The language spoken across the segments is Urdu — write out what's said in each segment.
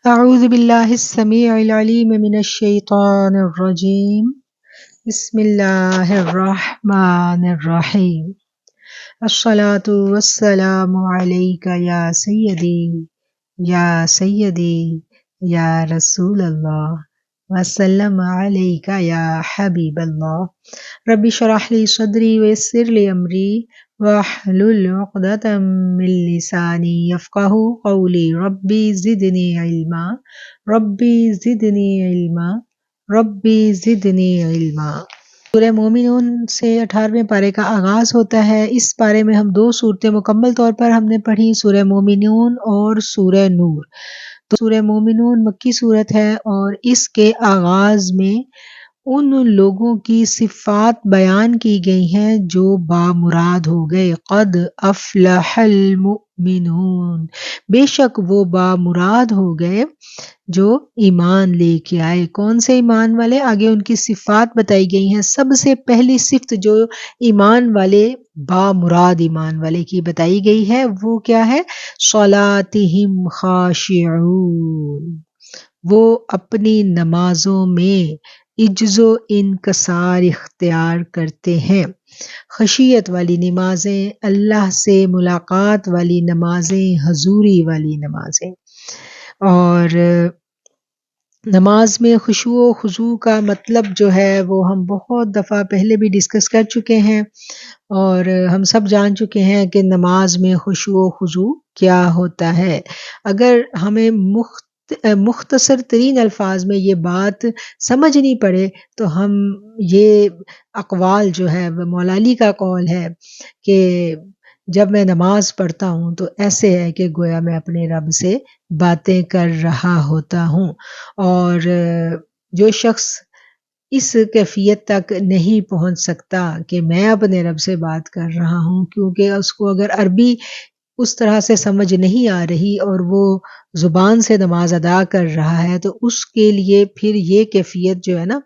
أعوذ بالله السميع العليم من الشيطان الرجيم بسم الله الرحمن الرحيم الصلاة والسلام عليك يا سيدي يا رسول الله وسلم عليك يا حبيب الله رب اشرح لي صدري ويسر لي أمري واحلل عقدة من لساني يفقه قولي ربي زدني علما ربی زدنی علما ربی زدنی علما۔ سورہ مومنون سے 18ویں پارے کا آغاز ہوتا ہے۔ اس پارے میں ہم 2 صورتیں مکمل طور پر ہم نے پڑھی، سورہ مومنون اور سورہ نور۔ تو سورہ مومنون مکی صورت ہے اور اس کے آغاز میں ان لوگوں کی صفات بیان کی گئی ہیں جو بامراد ہو گئے۔ قد افلح المؤمنون، بے شک وہ بامراد ہو گئے جو ایمان لے کے آئے۔ کون سے ایمان والے؟ آگے ان کی صفات بتائی گئی ہیں۔ سب سے پہلی صفت جو ایمان والے بامراد ایمان والے کی بتائی گئی ہے وہ کیا ہے؟ صلاتہم خاشعون، وہ اپنی نمازوں میں عجز و انکسار اختیار کرتے ہیں۔ خشیت والی نمازیں، اللہ سے ملاقات والی نمازیں، حضوری والی نمازیں۔ اور نماز میں خشوع و خضوع کا مطلب جو ہے وہ ہم بہت دفعہ پہلے بھی ڈسکس کر چکے ہیں، اور ہم سب جان چکے ہیں کہ نماز میں خشوع و خضوع کیا ہوتا ہے۔ اگر ہمیں مختصر ترین الفاظ میں یہ بات سمجھنی پڑے تو ہم یہ اقوال جو ہے وہ مولا علی کا قول ہے کہ جب میں نماز پڑھتا ہوں تو ایسے ہے کہ گویا میں اپنے رب سے باتیں کر رہا ہوتا ہوں۔ اور جو شخص اس کیفیت تک نہیں پہنچ سکتا کہ میں اپنے رب سے بات کر رہا ہوں، کیونکہ اس کو اگر عربی اس طرح سے سمجھ نہیں آ رہی اور وہ زبان سے نماز ادا کر رہا ہے تو اس کے لیے پھر یہ کیفیت جو ہے نا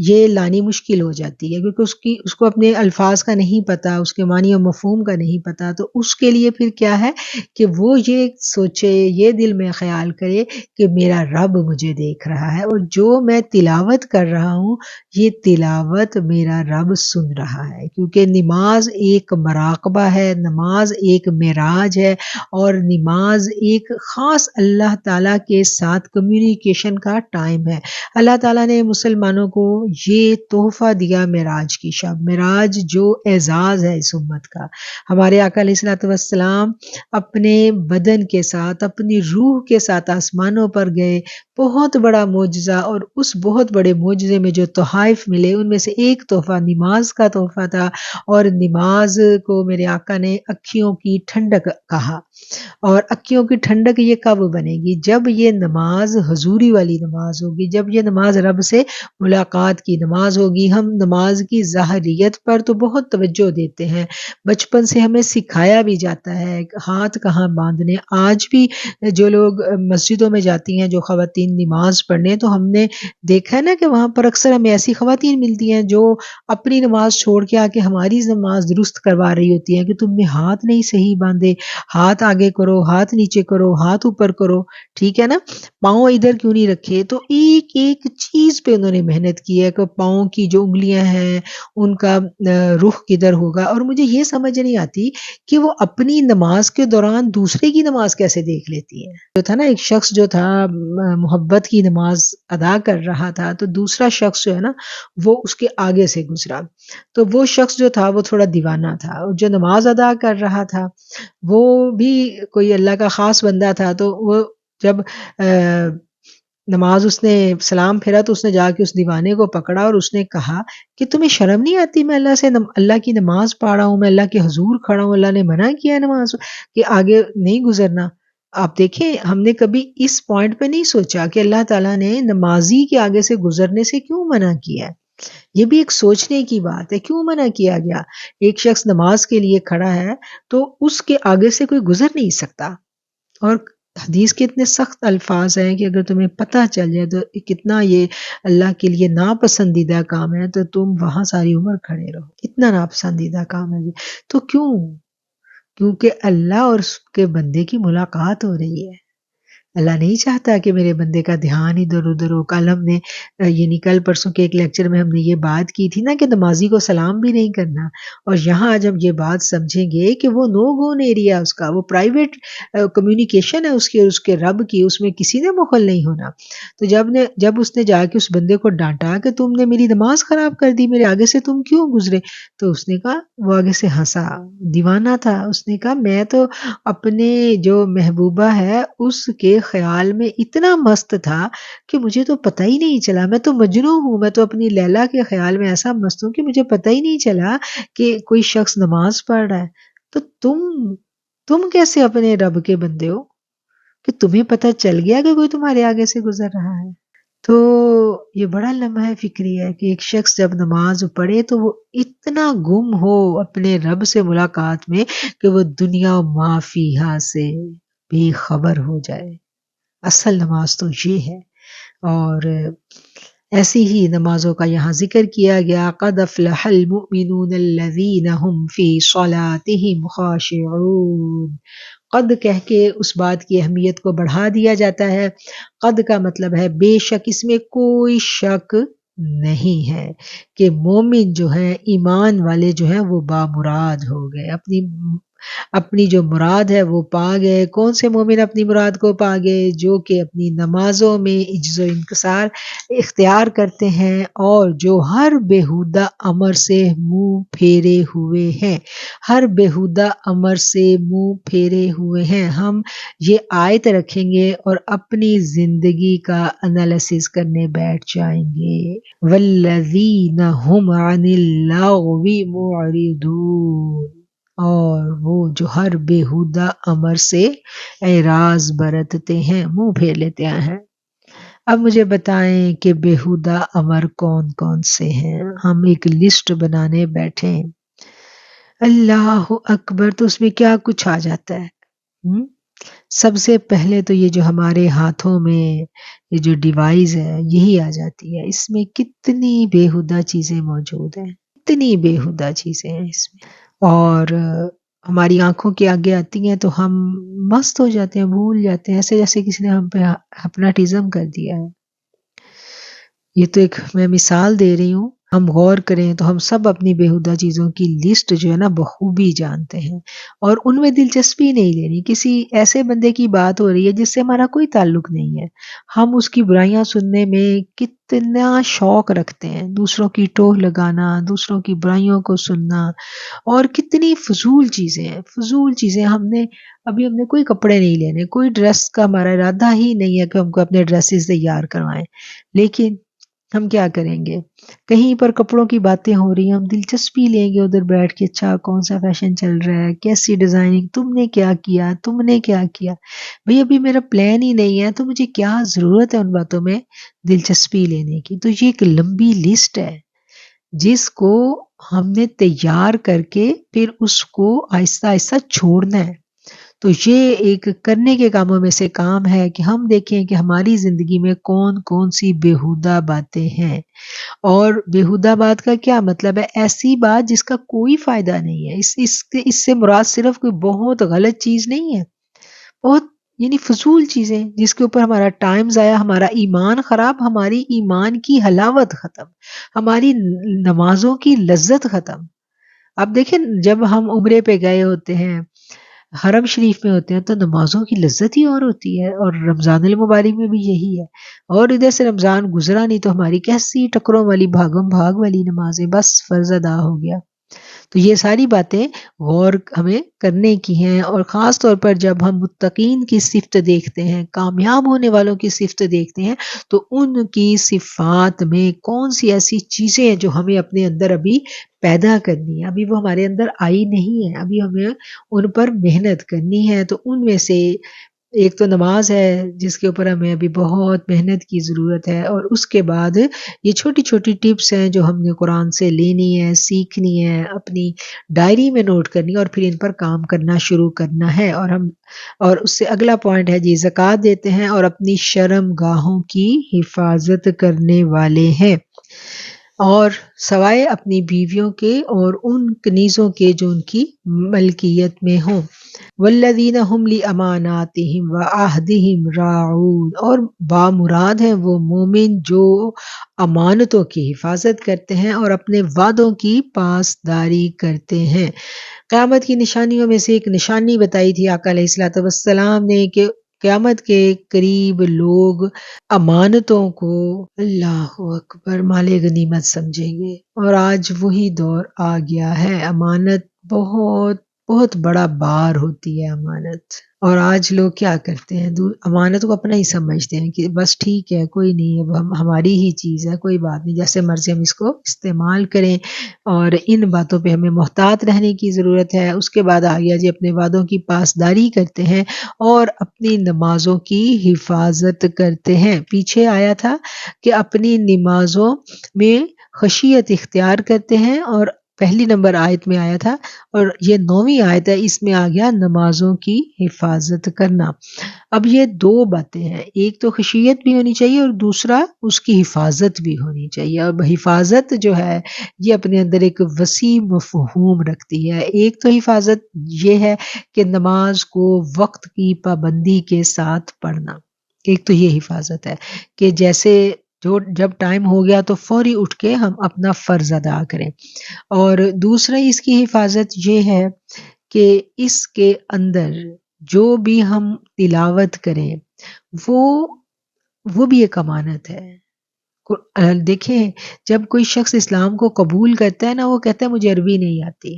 یہ لانی مشکل ہو جاتی ہے، کیونکہ اس کو اپنے الفاظ کا نہیں پتہ، اس کے معنی و مفہوم کا نہیں پتہ۔ تو اس کے لیے پھر کیا ہے کہ وہ یہ سوچے، یہ دل میں خیال کرے کہ میرا رب مجھے دیکھ رہا ہے، اور جو میں تلاوت کر رہا ہوں یہ تلاوت میرا رب سن رہا ہے، کیونکہ نماز ایک مراقبہ ہے، نماز ایک معراج ہے، اور نماز ایک خاص اللہ تعالیٰ کے ساتھ کمیونیکیشن کا ٹائم ہے۔ اللہ تعالیٰ نے مسلمانوں کو یہ تحفہ دیا معراج کی شب، معراج جو اعزاز ہے اس امت کا۔ ہمارے آقا علیہ الصلوۃ والسلام اپنے بدن کے ساتھ، اپنی روح کے ساتھ آسمانوں پر گئے، بہت بڑا معجزہ، اور اس بہت بڑے معجزے میں جو تحائف ملے ان میں سے ایک تحفہ نماز کا تحفہ تھا، اور نماز کو میرے آقا نے اکھیوں کی ٹھنڈک کہا۔ اور اکھیوں کی ٹھنڈک یہ کب بنے گی؟ جب یہ نماز حضوری والی نماز ہوگی، جب یہ نماز رب سے ملاقات کی نماز ہوگی۔ ہم نماز کی ظاہریت پر تو بہت توجہ دیتے ہیں، بچپن سے ہمیں سکھایا بھی جاتا ہے ہاتھ کہاں باندھنے۔ آج بھی جو لوگ مسجدوں میں جاتی ہیں، جو خواتین نماز پڑھنے، تو ہم نے دیکھا ہے نا کہ وہاں پر اکثر ہمیں ایسی خواتین ملتی ہیں جو اپنی نماز چھوڑ کے آ کے ہماری نماز درست کروا رہی ہوتی ہیں کہ تم نے ہاتھ نہیں صحیح باندھے، ہاتھ آگے کرو، ہاتھ نیچے کرو، ہاتھ اوپر کرو، ٹھیک ہے نا، پاؤں ادھر کیوں نہیں رکھے۔ تو ایک ایک چیز پہ انہوں نے محنت کی ہے کہ پاؤں کی جو انگلیاں ہیں ان کا رخ کدھر ہوگا۔ اور مجھے یہ سمجھ نہیں آتی کہ وہ اپنی نماز کے دوران دوسرے کی نماز کیسے دیکھ لیتی ہیں۔ جو تھا نا ایک شخص جو تھا محبت کی نماز ادا کر رہا تھا، تو دوسرا شخص جو ہے نا وہ اس کے آگے سے گزرا، تو وہ شخص جو تھا وہ تھوڑا دیوانہ تھا، اور جو نماز ادا کر رہا تھا وہ بھی کوئی اللہ کا خاص بندہ تھا۔ تو وہ جب نماز اس نے سلام پھیرا تو اس نے جا کے اس دیوانے کو پکڑا اور اس نے کہا کہ تمہیں شرم نہیں آتی؟ میں اللہ کی نماز پڑھ رہا ہوں، میں اللہ کے حضور کھڑا ہوں، اللہ نے منع کیا ہے نماز کہ آگے نہیں گزرنا۔ آپ دیکھیں ہم نے کبھی اس پوائنٹ پہ نہیں سوچا کہ اللہ تعالیٰ نے نمازی کے آگے سے گزرنے سے کیوں منع کیا ہے۔ یہ بھی ایک سوچنے کی بات ہے، کیوں منع کیا گیا؟ ایک شخص نماز کے لیے کھڑا ہے تو اس کے آگے سے کوئی گزر نہیں سکتا، اور حدیث کے اتنے سخت الفاظ ہیں کہ اگر تمہیں پتہ چل جائے تو کتنا یہ اللہ کے لیے ناپسندیدہ کام ہے تو تم وہاں ساری عمر کھڑے رہو، اتنا ناپسندیدہ کام ہے یہ۔ تو کیوں؟ کیونکہ اللہ اور اس کے بندے کی ملاقات ہو رہی ہے۔ اللہ نہیں چاہتا کہ میرے بندے کا دھیان ادھر ادھر ہو. کل ہم نے یعنی کل پرسوں کے ایک لیکچر میں ہم نے یہ بات کی تھی نا کہ نمازی کو سلام بھی نہیں کرنا. اور یہاں آج ہم یہ بات سمجھیں گے کہ وہ نو گون ایریا اس کا، وہ پرائیویٹ کمیونیکیشن ہے اس کی اور اس کے رب کی، اس میں کسی نے مخل نہیں ہونا. تو جب اس نے جا کے اس بندے کو ڈانٹا کہ تم نے میری نماز خراب کر دی، میرے آگے سے تم کیوں گزرے، تو اس نے کہا، وہ آگے سے ہنسا، دیوانہ تھا. اس نے کہا میں تو اپنے جو محبوبہ ہے اس کے خیال میں اتنا مست تھا کہ مجھے تو پتہ ہی نہیں چلا، میں تو مجنوں ہوں، میں تو اپنی لیلا کے خیال میں ایسا مست ہوں کہ مجھے پتہ ہی نہیں چلا کہ کوئی شخص نماز پڑھ رہا ہے. تو تم کیسے اپنے رب کے بندے ہو کہ تمہیں پتہ چل گیا کہ کوئی تمہارے آگے سے گزر رہا ہے؟ تو یہ بڑا لمحہ فکری ہے کہ ایک شخص جب نماز پڑھے تو وہ اتنا گم ہو اپنے رب سے ملاقات میں کہ وہ دنیا و ما فیہا سے بے خبر ہو جائے. اصل نماز تو یہ ہے. اور ایسی ہی نمازوں کا یہاں ذکر کیا گیا، قد افلح المؤمنون الذین هم فی صلاتهم خاشعون. قد کہہ کے اس بات کی اہمیت کو بڑھا دیا جاتا ہے. قد کا مطلب ہے بے شک، اس میں کوئی شک نہیں ہے کہ مومن جو ہے، ایمان والے جو ہیں، وہ بامراد ہو گئے، اپنی جو مراد ہے وہ پا گئے. کون سے مومن اپنی مراد کو پا گئے؟ جو کہ اپنی نمازوں میں عجز و انکسار اختیار کرتے ہیں اور جو ہر بیہودہ امر سے منہ پھیرے ہوئے ہیں. ہر بیہودہ امر سے منہ پھیرے ہوئے ہیں. ہم یہ آیت رکھیں گے اور اپنی زندگی کا انالیسس کرنے بیٹھ جائیں گے. والذین هم عن اللغو معرضون، اور وہ جو ہر بیہودہ امر سے اعراض برتتے ہیں، منہ پھیر لیتے ہیں. اب مجھے بتائیں کہ بیہودہ امر کون کون سے ہیں؟ ہم ایک لسٹ بنانے بیٹھے ہیں. اللہ اکبر، تو اس میں کیا کچھ آ جاتا ہے؟ سب سے پہلے تو یہ جو ہمارے ہاتھوں میں یہ جو ڈیوائس ہے یہی آ جاتی ہے. اس میں کتنی بیہودہ چیزیں موجود ہیں، کتنی بیہودہ چیزیں ہیں اس میں. اور ہماری آنکھوں کے آگے آتی ہیں تو ہم مست ہو جاتے ہیں، بھول جاتے ہیں، ایسے جیسے کسی نے ہم پہ ہپناٹزم کر دیا ہے. یہ تو ایک میں مثال دے رہی ہوں. ہم غور کریں تو ہم سب اپنی بیہودہ چیزوں کی لسٹ جو ہے نا بخوبی جانتے ہیں اور ان میں دلچسپی نہیں لینی. کسی ایسے بندے کی بات ہو رہی ہے جس سے ہمارا کوئی تعلق نہیں ہے، ہم اس کی برائیاں سننے میں کتنا شوق رکھتے ہیں، دوسروں کی ٹوہ لگانا، دوسروں کی برائیوں کو سننا، اور کتنی فضول چیزیں ہیں، فضول چیزیں. ہم نے کوئی کپڑے نہیں لینے، کوئی ڈریس کا ہمارا ارادہ ہی نہیں ہے کہ ہم کو اپنے ڈریسز تیار کروائیں، لیکن ہم کیا کریں گے؟ کہیں پر کپڑوں کی باتیں ہو رہی ہیں، ہم دلچسپی لیں گے ادھر بیٹھ کے، اچھا کون سا فیشن چل رہا ہے، کیسی ڈیزائننگ، تم نے کیا کیا، تم نے کیا کیا. بھئی ابھی میرا پلان ہی نہیں ہے تو مجھے کیا ضرورت ہے ان باتوں میں دلچسپی لینے کی. تو یہ ایک لمبی لسٹ ہے جس کو ہم نے تیار کر کے پھر اس کو آہستہ آہستہ چھوڑنا ہے. تو یہ ایک کرنے کے کاموں میں سے کام ہے کہ ہم دیکھیں کہ ہماری زندگی میں کون کون سی بیہودہ باتیں ہیں. اور بیہودہ بات کا کیا مطلب ہے؟ ایسی بات جس کا کوئی فائدہ نہیں ہے. اس سے مراد صرف کوئی بہت غلط چیز نہیں ہے، بہت یعنی فضول چیزیں جس کے اوپر ہمارا ٹائم ضائع، ہمارا ایمان خراب، ہماری ایمان کی حلاوت ختم، ہماری نمازوں کی لذت ختم. اب دیکھیں جب ہم عمرے پہ گئے ہوتے ہیں، حرم شریف میں ہوتے ہیں، تو نمازوں کی لذت ہی اور ہوتی ہے، اور رمضان المبارک میں بھی یہی ہے. اور ادھر سے رمضان گزرا نہیں تو ہماری کیسی ٹکروں والی بھاگم بھاگ والی نمازیں، بس فرض ادا ہو گیا. تو یہ ساری باتیں غور ہمیں کرنے کی ہیں. اور خاص طور پر جب ہم متقین کی صفت دیکھتے ہیں، کامیاب ہونے والوں کی صفت دیکھتے ہیں، تو ان کی صفات میں کون سی ایسی چیزیں ہیں جو ہمیں اپنے اندر ابھی پیدا کرنی ہے، ابھی وہ ہمارے اندر آئی نہیں ہے، ابھی ہمیں ان پر محنت کرنی ہے. تو ان میں سے ایک تو نماز ہے جس کے اوپر ہمیں ابھی بہت محنت کی ضرورت ہے، اور اس کے بعد یہ چھوٹی چھوٹی ٹپس ہیں جو ہم نے قرآن سے لینی ہے، سیکھنی ہے، اپنی ڈائری میں نوٹ کرنی ہے اور پھر ان پر کام کرنا شروع کرنا ہے. اور اس سے اگلا پوائنٹ ہے جی زکوٰۃ دیتے ہیں اور اپنی شرم گاہوں کی حفاظت کرنے والے ہیں. اور سوائے اپنی بیویوں کے اور ان کنیزوں کے جو ان کی ملکیت میں ہوں۔ والذین هم لاماناتہم وعہدہم راعون، اور بامراد ہیں وہ مومن جو امانتوں کی حفاظت کرتے ہیں اور اپنے وعدوں کی پاسداری کرتے ہیں۔ قیامت کی نشانیوں میں سے ایک نشانی بتائی تھی آقا علیہ الصلوۃ والسلام نے کہ قیامت کے قریب لوگ امانتوں کو اللہ اکبر مال غنیمت سمجھیں گے، اور آج وہی دور آ گیا ہے۔ امانت بہت بہت بڑا بار ہوتی ہے امانت، اور آج لوگ کیا کرتے ہیں، امانت کو اپنا ہی سمجھتے ہیں کہ بس ٹھیک ہے کوئی نہیں، اب ہماری ہی چیز ہے، کوئی بات نہیں، جیسے مرضی ہم اس کو استعمال کریں، اور ان باتوں پہ ہمیں محتاط رہنے کی ضرورت ہے۔ اس کے بعد آ گیا جی اپنے وعدوں کی پاسداری کرتے ہیں اور اپنی نمازوں کی حفاظت کرتے ہیں۔ پیچھے آیا تھا کہ اپنی نمازوں میں خشیت اختیار کرتے ہیں، اور پہلی نمبر آیت میں آیا تھا، اور یہ 9ویں آیت ہے، اس میں آ گیا نمازوں کی حفاظت کرنا۔ اب یہ دو باتیں ہیں، ایک تو خشیت بھی ہونی چاہیے اور دوسرا اس کی حفاظت بھی ہونی چاہیے۔ اب حفاظت جو ہے یہ اپنے اندر ایک وسیع مفہوم رکھتی ہے۔ ایک تو حفاظت یہ ہے کہ نماز کو وقت کی پابندی کے ساتھ پڑھنا، ایک تو یہ حفاظت ہے کہ جیسے جب ٹائم ہو گیا تو فوری اٹھ کے ہم اپنا فرض ادا کریں، اور دوسرا اس کی حفاظت یہ ہے کہ اس کے اندر جو بھی ہم تلاوت کریں وہ بھی ایک امانت ہے۔ دیکھیں جب کوئی شخص اسلام کو قبول کرتا ہے نا، وہ کہتا ہے مجھے عربی نہیں آتی،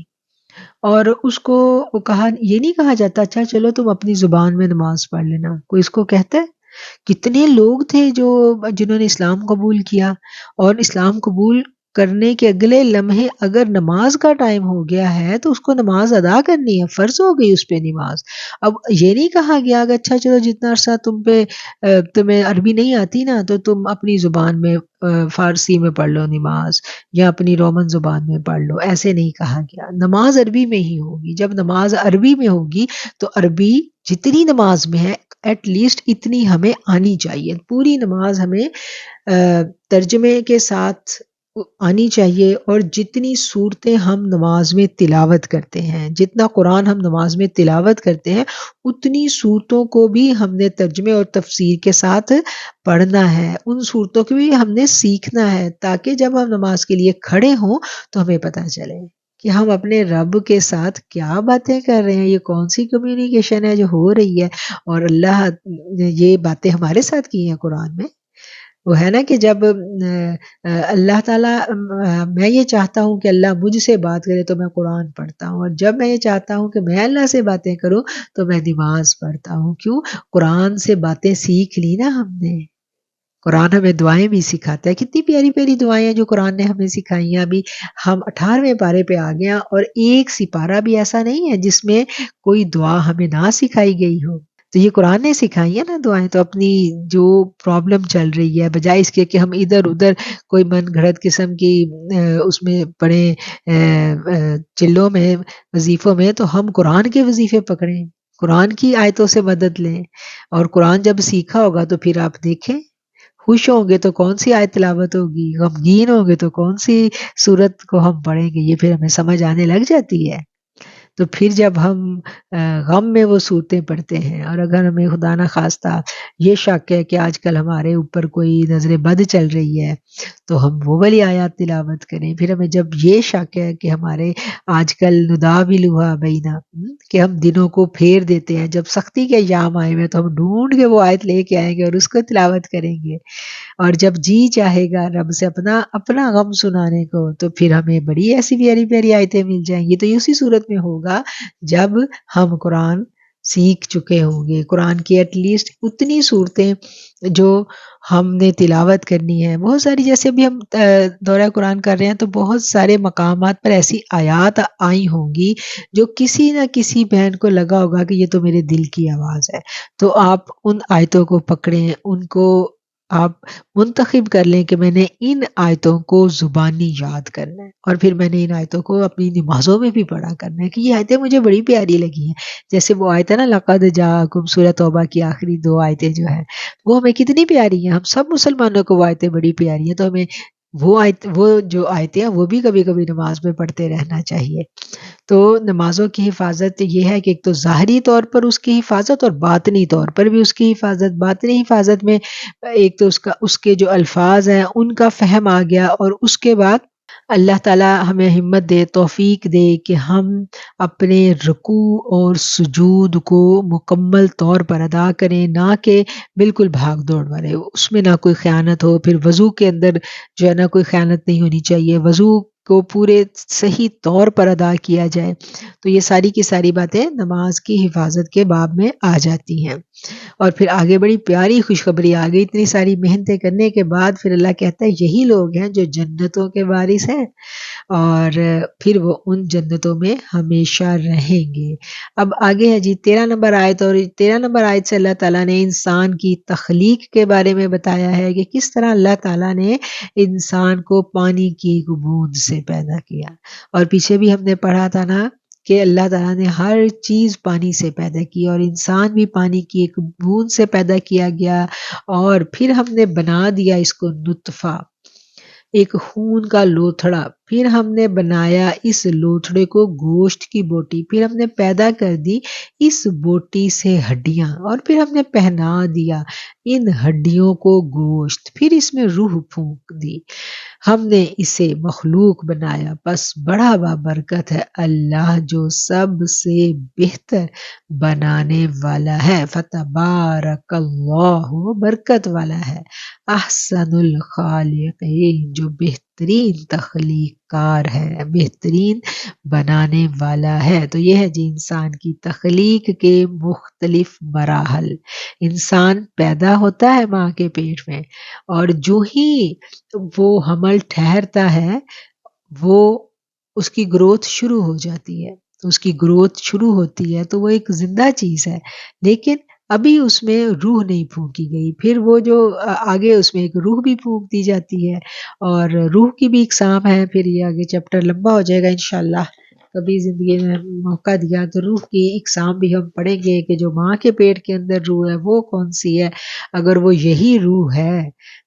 اور اس کو یہ نہیں کہا جاتا اچھا چلو تم اپنی زبان میں نماز پڑھ لینا، کوئی اس کو کہتا ہے؟ کتنے لوگ تھے جنہوں نے اسلام قبول کیا، اور اسلام قبول کرنے کے اگلے لمحے اگر نماز کا ٹائم ہو گیا ہے تو اس کو نماز ادا کرنی ہے، فرض ہو گئی اس پہ نماز۔ اب یہ نہیں کہا گیا کہ اچھا چلو جتنا عرصہ تمہیں عربی نہیں آتی نا تو تم اپنی زبان میں فارسی میں پڑھ لو نماز، یا اپنی رومن زبان میں پڑھ لو، ایسے نہیں کہا گیا، نماز عربی میں ہی ہوگی۔ جب نماز عربی میں ہوگی تو عربی جتنی نماز میں ہے ایٹ لیسٹ اتنی ہمیں آنی چاہیے، پوری نماز ہمیں ترجمے کے ساتھ آنی چاہیے، اور جتنی صورتیں ہم نماز میں تلاوت کرتے ہیں، جتنا قرآن ہم نماز میں تلاوت کرتے ہیں اتنی صورتوں کو بھی ہم نے ترجمے اور تفسیر کے ساتھ پڑھنا ہے، ان صورتوں کو بھی ہم نے سیکھنا ہے، تاکہ جب ہم نماز کے لیے کھڑے ہوں تو ہمیں پتہ چلے کہ ہم اپنے رب کے ساتھ کیا باتیں کر رہے ہیں، یہ کون سی کمیونیکیشن ہے جو ہو رہی ہے، اور اللہ نے یہ باتیں ہمارے ساتھ کی ہیں قرآن میں۔ وہ ہے نا کہ جب اللہ تعالیٰ، میں یہ چاہتا ہوں کہ اللہ مجھ سے بات کرے تو میں قرآن پڑھتا ہوں، اور جب میں یہ چاہتا ہوں کہ میں اللہ سے باتیں کروں تو میں نماز پڑھتا ہوں۔ کیوں؟ قرآن سے باتیں سیکھ لی نا ہم نے، قرآن ہمیں دعائیں بھی سکھاتا ہے، کتنی پیاری پیاری دعائیں ہیں جو قرآن نے ہمیں سکھائی ہیں۔ ابھی ہم 18ویں پارے پہ آ گئے ہیں، اور ایک سپارہ بھی ایسا نہیں ہے جس میں کوئی دعا ہمیں نہ سکھائی گئی ہو، تو یہ قرآن نے سکھائی ہے نا دعائیں۔ تو اپنی جو پرابلم چل رہی ہے، بجائے اس کے کہ ہم ادھر ادھر کوئی من گھڑت قسم کی اس میں پڑھیں چلوں میں وظیفوں میں، تو ہم قرآن کے وظیفے پکڑیں، قرآن کی آیتوں سے مدد لیں، اور قرآن جب سیکھا ہوگا تو پھر آپ دیکھیں خوش ہوں گے تو کون سی آیت تلاوت ہوگی، غمگین ہوں گے تو کون سی صورت کو ہم پڑھیں گے، یہ پھر ہمیں سمجھ آنے لگ جاتی ہے۔ تو پھر جب ہم غم میں وہ صورتیں پڑھتے ہیں، اور اگر ہمیں خدا نہ خواستہ یہ شک ہے کہ آج کل ہمارے اوپر کوئی نظر بد چل رہی ہے تو ہم وہ والی آیات تلاوت کریں۔ پھر ہمیں جب یہ شک ہے کہ ہمارے آج کل نداولھا بینا، کہ ہم دنوں کو پھیر دیتے ہیں، جب سختی کے ایام آئے ہوئے تو ہم ڈھونڈ کے وہ آیت لے کے آئیں گے اور اس کو تلاوت کریں گے، اور جب جی چاہے گا رب سے اپنا غم سنانے کو تو پھر ہمیں بڑی ایسی پیاری پیاری آیتیں مل جائیں گی۔ تو یہ اسی صورت میں ہوگا جب ہم قرآن سیکھ چکے ہوں گے، قرآن کی ایٹ لیسٹ اتنی صورتیں جو ہم نے تلاوت کرنی ہے۔ بہت ساری، جیسے ابھی ہم دورہ قرآن کر رہے ہیں تو بہت سارے مقامات پر ایسی آیات آئی ہوں گی جو کسی نہ کسی بہن کو لگا ہوگا کہ یہ تو میرے دل کی آواز ہے، تو آپ ان آیتوں کو پکڑیں، ان کو آپ منتخب کر لیں کہ میں نے ان آیتوں کو زبانی یاد کرنا ہے، اور پھر میں نے ان آیتوں کو اپنی نمازوں میں بھی پڑھا کرنا ہے، کہ یہ آیتیں مجھے بڑی پیاری لگی ہیں۔ جیسے وہ آیت ہے نا لقد جاءکم، سورہ توبہ کی آخری 2 آیتیں جو ہیں وہ ہمیں کتنی پیاری ہیں، ہم سب مسلمانوں کو وہ آیتیں بڑی پیاری ہیں، تو ہمیں وہ جو آیتیں ہیں وہ بھی کبھی کبھی نماز میں پڑھتے رہنا چاہیے۔ تو نمازوں کی حفاظت یہ ہے کہ ایک تو ظاہری طور پر اس کی حفاظت اور باطنی طور پر بھی اس کی حفاظت۔ باطنی حفاظت میں ایک تو اس کے جو الفاظ ہیں ان کا فہم آ گیا، اور اس کے بعد اللہ تعالیٰ ہمیں ہمت دے، توفیق دے کہ ہم اپنے رکوع اور سجود کو مکمل طور پر ادا کریں، نہ کہ بالکل بھاگ دوڑ والے، اس میں نہ کوئی خیانت ہو۔ پھر وضو کے اندر جو ہے نا کوئی خیانت نہیں ہونی چاہیے، وضو کو پورے صحیح طور پر ادا کیا جائے۔ تو یہ ساری کی ساری باتیں نماز کی حفاظت کے باب میں آ جاتی ہیں۔ اور پھر آگے بڑی پیاری خوشخبری آ گئی، اتنی ساری محنتیں کرنے کے بعد پھر اللہ کہتا ہے یہی لوگ ہیں جو جنتوں کے وارث ہیں، اور پھر وہ ان جنتوں میں ہمیشہ رہیں گے۔ اب آگے ہے جی 13 نمبر آیت، اور 13 نمبر آیت سے اللہ تعالیٰ نے انسان کی تخلیق کے بارے میں بتایا ہے کہ کس طرح اللہ تعالیٰ نے انسان کو پانی کی ایک بوند سے پیدا کیا۔ اور پیچھے بھی ہم نے پڑھا تھا نا کہ اللہ تعالیٰ نے ہر چیز پانی سے پیدا کی، اور انسان بھی پانی کی ایک بوند سے پیدا کیا گیا، اور پھر ہم نے بنا دیا اس کو نطفہ، ایک خون کا لوتھڑا، پھر ہم نے بنایا اس لوتھڑے کو گوشت کی بوٹی، پھر ہم نے پیدا کر دی اس بوٹی سے ہڈیاں، اور پھر ہم نے پہنا دیا ان ہڈیوں کو گوشت، پھر اس میں روح پھونک دی، ہم نے اسے مخلوق بنایا۔ بس بڑا بابرکت ہے اللہ جو سب سے بہتر بنانے والا ہے، فتبارک اللہ، برکت والا ہے، احسن الخالقین، جو بہترین تخلیق کار ہے، بہترین بنانے والا ہے۔ تو یہ ہے جی انسان کی تخلیق کے مختلف مراحل۔ انسان پیدا ہوتا ہے ماں کے پیٹ میں، اور جو ہی وہ حمل ٹھہرتا ہے وہ اس کی گروتھ شروع ہو جاتی ہے، تو اس کی گروتھ شروع ہوتی ہے تو وہ ایک زندہ چیز ہے، لیکن ابھی اس میں روح نہیں پھونکی گئی۔ پھر وہ جو آگے اس میں ایک روح بھی پھونک دی جاتی ہے، اور روح کی بھی اقسام ہے، پھر یہ آگے چیپٹر لمبا ہو جائے گا انشاءاللہ، کبھی زندگی میں موقع دیا تو روح کی اقسام بھی ہم پڑھیں گے کہ جو ماں کے پیٹ کے اندر روح ہے وہ کون سی ہے۔ اگر وہ یہی روح ہے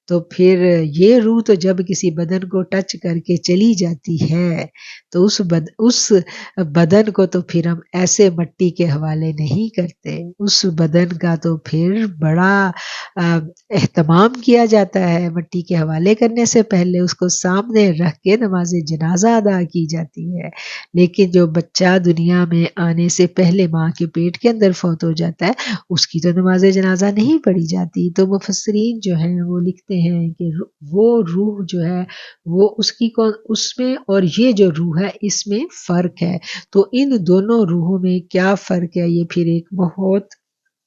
تو پھر یہ روح تو جب کسی بدن کو ٹچ کر کے چلی جاتی ہے تو اس بدن کو تو پھر ہم ایسے مٹی کے حوالے نہیں کرتے، اس بدن کا تو پھر بڑا اہتمام کیا جاتا ہے، مٹی کے حوالے کرنے سے پہلے اس کو سامنے رکھ کے نماز جنازہ ادا کی جاتی ہے۔ لیکن جو بچہ دنیا میں آنے سے پہلے ماں کے پیٹ کے اندر فوت ہو جاتا ہے اس کی تو نماز جنازہ نہیں پڑھی جاتی۔ تو مفسرین جو ہیں وہ لکھتے ہیں کہ وہ روح جو ہے وہ اس میں اور یہ جو روح ہے اس میں فرق ہے۔ تو ان دونوں روحوں میں کیا فرق ہے، یہ پھر ایک بہت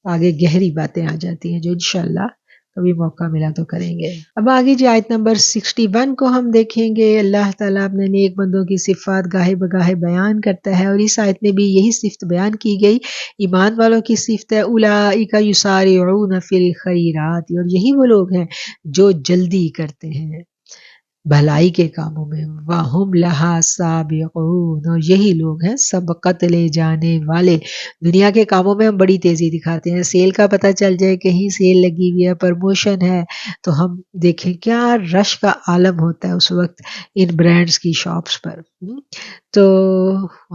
آگے گہری باتیں آ جاتی ہیں جو انشاءاللہ کبھی موقع ملا تو کریں گے۔ اب آگے جی آیت نمبر 61 کو ہم دیکھیں گے۔ اللہ تعالیٰ اپنے نیک بندوں کی صفات گاہے بگاہے بیان کرتا ہے، اور اس آیت میں بھی یہی صفت بیان کی گئی، ایمان والوں کی صفت ہے اولئک یسارعون فی الخیرات، اور یہی وہ لوگ ہیں جو جلدی کرتے ہیں بھلائی کے کاموں میں، وَهُمْ لَهَا سَابِقُونَ، اور یہی لوگ ہیں سبقت لے جانے والے۔ دنیا کے کاموں میں ہم بڑی تیزی دکھاتے ہیں، سیل کا پتہ چل جائے کہیں سیل لگی ہوئی ہے، پرموشن ہے، تو ہم دیکھیں کیا رش کا عالم ہوتا ہے اس وقت ان برانڈز کی شاپس پر، تو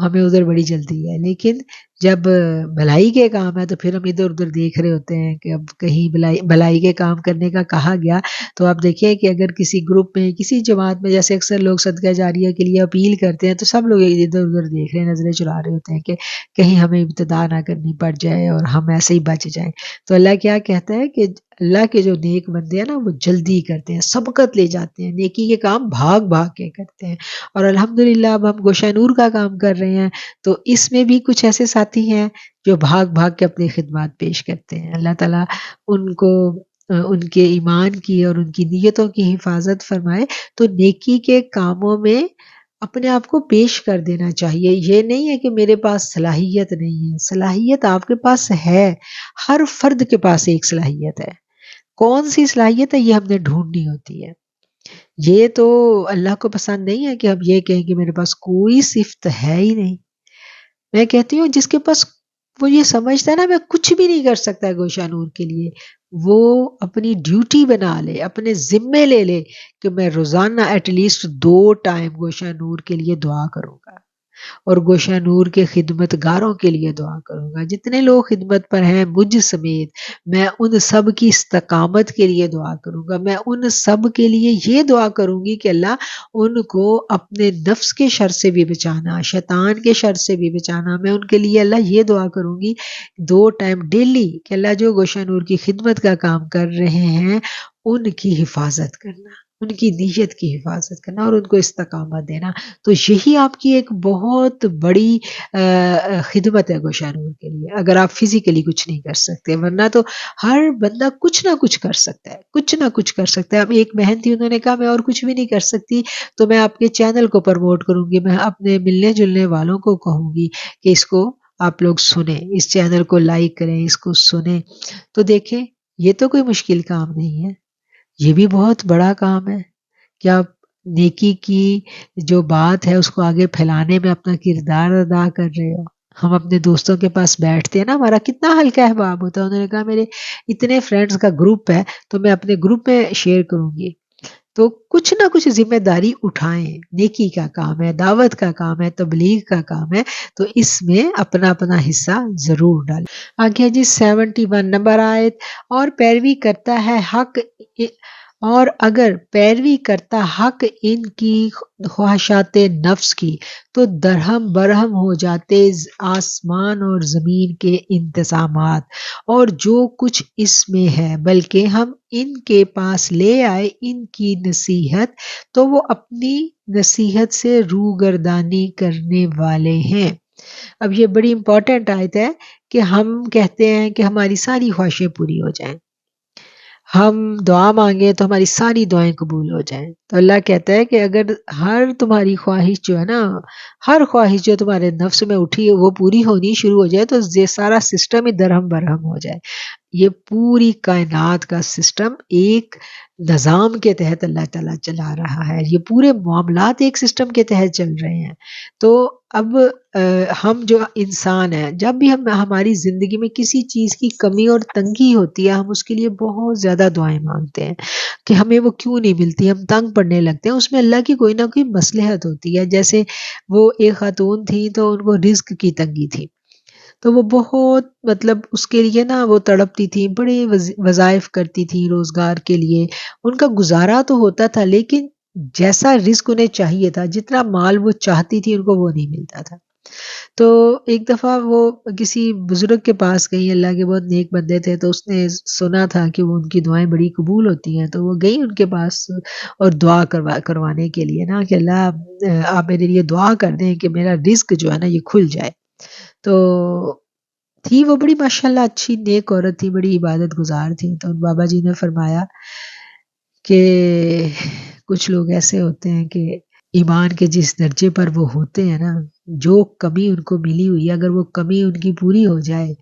ہمیں ادھر بڑی جلدی ہے۔ لیکن جب بھلائی کے کام ہے تو پھر ہم ادھر ادھر دیکھ رہے ہوتے ہیں کہ اب کہیں بھلائی کے کام کرنے کا کہا گیا تو آپ دیکھیں کہ اگر کسی گروپ میں کسی جماعت میں جیسے اکثر لوگ صدقہ جاریہ کے لیے اپیل کرتے ہیں تو سب لوگ ادھر ادھر دیکھ رہے ہیں، نظریں چرا رہے ہوتے ہیں کہ کہیں ہمیں ابتدا نہ کرنی پڑ جائے اور ہم ایسے ہی بچ جائیں۔ تو اللہ کیا کہتا ہے کہ اللہ کے جو نیک بندے ہیں نا وہ جلدی کرتے ہیں، سبقت لے جاتے ہیں، نیکی کے کام بھاگ بھاگ کے کرتے ہیں۔ اور الحمدللہ اب ہم گوشہ نور کا کام کر رہے ہیں تو اس میں بھی کچھ ایسے ساتھی ہیں جو بھاگ بھاگ کے اپنی خدمات پیش کرتے ہیں۔ اللہ تعالیٰ ان کو ان کے ایمان کی اور ان کی نیتوں کی حفاظت فرمائے۔ تو نیکی کے کاموں میں اپنے آپ کو پیش کر دینا چاہیے، یہ نہیں ہے کہ میرے پاس صلاحیت نہیں ہے، صلاحیت آپ کے پاس ہے، ہر فرد کے پاس ایک صلاحیت ہے، کون سی صلاحیت ہے یہ ہم نے ڈھونڈنی ہوتی ہے۔ یہ تو اللہ کو پسند نہیں ہے کہ ہم یہ کہیں کہ میرے پاس کوئی صفت ہے ہی نہیں۔ میں کہتی ہوں جس کے پاس وہ یہ سمجھتا ہے نا میں کچھ بھی نہیں کر سکتا گوشہ نور کے لیے، وہ اپنی ڈیوٹی بنا لے، اپنے ذمے لے لے کہ میں روزانہ ایٹ لیسٹ 2 ٹائم گوشہ نور کے لیے دعا کروں گا، اور گوشہ نور کے خدمت گاروں کے لیے دعا کروں گا، جتنے لوگ خدمت پر ہیں مجھ سمیت، میں ان سب کی استقامت کے لیے دعا کروں گا، میں ان سب کے لیے یہ دعا کروں گی کہ اللہ ان کو اپنے نفس کے شر سے بھی بچانا، شیطان کے شر سے بھی بچانا، میں ان کے لیے اللہ یہ دعا کروں گی 2 ٹائم ڈیلی کہ اللہ جو گوشہ نور کی خدمت کا کام کر رہے ہیں ان کی حفاظت کرنا، ان کی نیت کی حفاظت کرنا اور ان کو استقامت دینا۔ تو یہی آپ کی ایک بہت بڑی خدمت ہے گوشہ نور کے لیے، اگر آپ فزیکلی کچھ نہیں کر سکتے، ورنہ تو ہر بندہ کچھ نہ کچھ کر سکتا ہے، کچھ نہ کچھ کر سکتا ہے۔ اب ایک بہن تھی، انہوں نے کہا میں اور کچھ بھی نہیں کر سکتی تو میں آپ کے چینل کو پروموٹ کروں گی، میں اپنے ملنے جلنے والوں کو کہوں گی کہ اس کو آپ لوگ سنیں، اس چینل کو لائک کریں، اس کو سنیں۔ تو دیکھیں یہ تو کوئی مشکل کام نہیں ہے، یہ بھی بہت بڑا کام ہے کہ آپ نیکی کی جو بات ہے اس کو آگے پھیلانے میں اپنا کردار ادا کر رہے ہو۔ ہم اپنے دوستوں کے پاس بیٹھتے ہیں نا، ہمارا کتنا ہلکا احباب ہوتا ہے، انہوں نے کہا میرے اتنے فرینڈز کا گروپ ہے تو میں اپنے گروپ میں شیئر کروں گی۔ تو کچھ نہ کچھ ذمہ داری اٹھائیں، نیکی کا کام ہے، دعوت کا کام ہے، تبلیغ کا کام ہے، تو اس میں اپنا اپنا حصہ ضرور ڈالیں۔ آگے جی 71 نمبر آیت، اور پیروی کرتا ہے حق، اور اگر پیروی کرتا حق ان کی خواہشات نفس کی تو درہم برہم ہو جاتے آسمان اور زمین کے انتظامات اور جو کچھ اس میں ہے، بلکہ ہم ان کے پاس لے آئے ان کی نصیحت تو وہ اپنی نصیحت سے روگردانی کرنے والے ہیں۔ اب یہ بڑی امپورٹنٹ آیت ہے کہ ہم کہتے ہیں کہ ہماری ساری خواہشیں پوری ہو جائیں، ہم دعا مانگیں تو ہماری ساری دعائیں قبول ہو جائیں، تو اللہ کہتا ہے کہ اگر ہر تمہاری خواہش جو ہے نا، ہر خواہش جو تمہارے نفس میں اٹھی ہے وہ پوری ہونی شروع ہو جائے تو یہ سارا سسٹم ہی درہم برہم ہو جائے۔ یہ پوری کائنات کا سسٹم ایک نظام کے تحت اللہ تعالیٰ چلا رہا ہے، یہ پورے معاملات ایک سسٹم کے تحت چل رہے ہیں۔ تو اب ہم جو انسان ہیں، جب بھی ہماری زندگی میں کسی چیز کی کمی اور تنگی ہوتی ہے، ہم اس کے لیے بہت زیادہ دعائیں مانگتے ہیں کہ ہمیں وہ کیوں نہیں ملتی، ہم تنگ پڑنے لگتے ہیں، اس میں اللہ کی کوئی نہ کوئی مصلحت ہوتی ہے۔ جیسے وہ ایک خاتون تھی تو ان کو رزق کی تنگی تھی، تو وہ بہت مطلب اس کے لیے نا وہ تڑپتی تھی، بڑے وظائف کرتی تھی روزگار کے لیے، ان کا گزارا تو ہوتا تھا لیکن جیسا رزق انہیں چاہیے تھا، جتنا مال وہ چاہتی تھی ان کو وہ نہیں ملتا تھا۔ تو ایک دفعہ وہ کسی بزرگ کے پاس گئی، اللہ کے بہت نیک بندے تھے، تو اس نے سنا تھا کہ وہ ان کی دعائیں بڑی قبول ہوتی ہیں، تو وہ گئی ان کے پاس اور دعا کروانے کے لیے نا کہ اللہ آپ میرے لیے دعا کر دیں کہ میرا رزق جو ہے نا یہ کھل جائے۔ تو تھی وہ بڑی ماشاءاللہ اچھی نیک عورت تھی، بڑی عبادت گزار تھی، تو بابا جی نے فرمایا کہ کچھ لوگ ایسے ہوتے ہیں کہ ایمان کے جس درجے پر وہ ہوتے ہیں نا، جو کمی ان کو ملی ہوئی ہے اگر وہ کمی ان کی پوری ہو جائے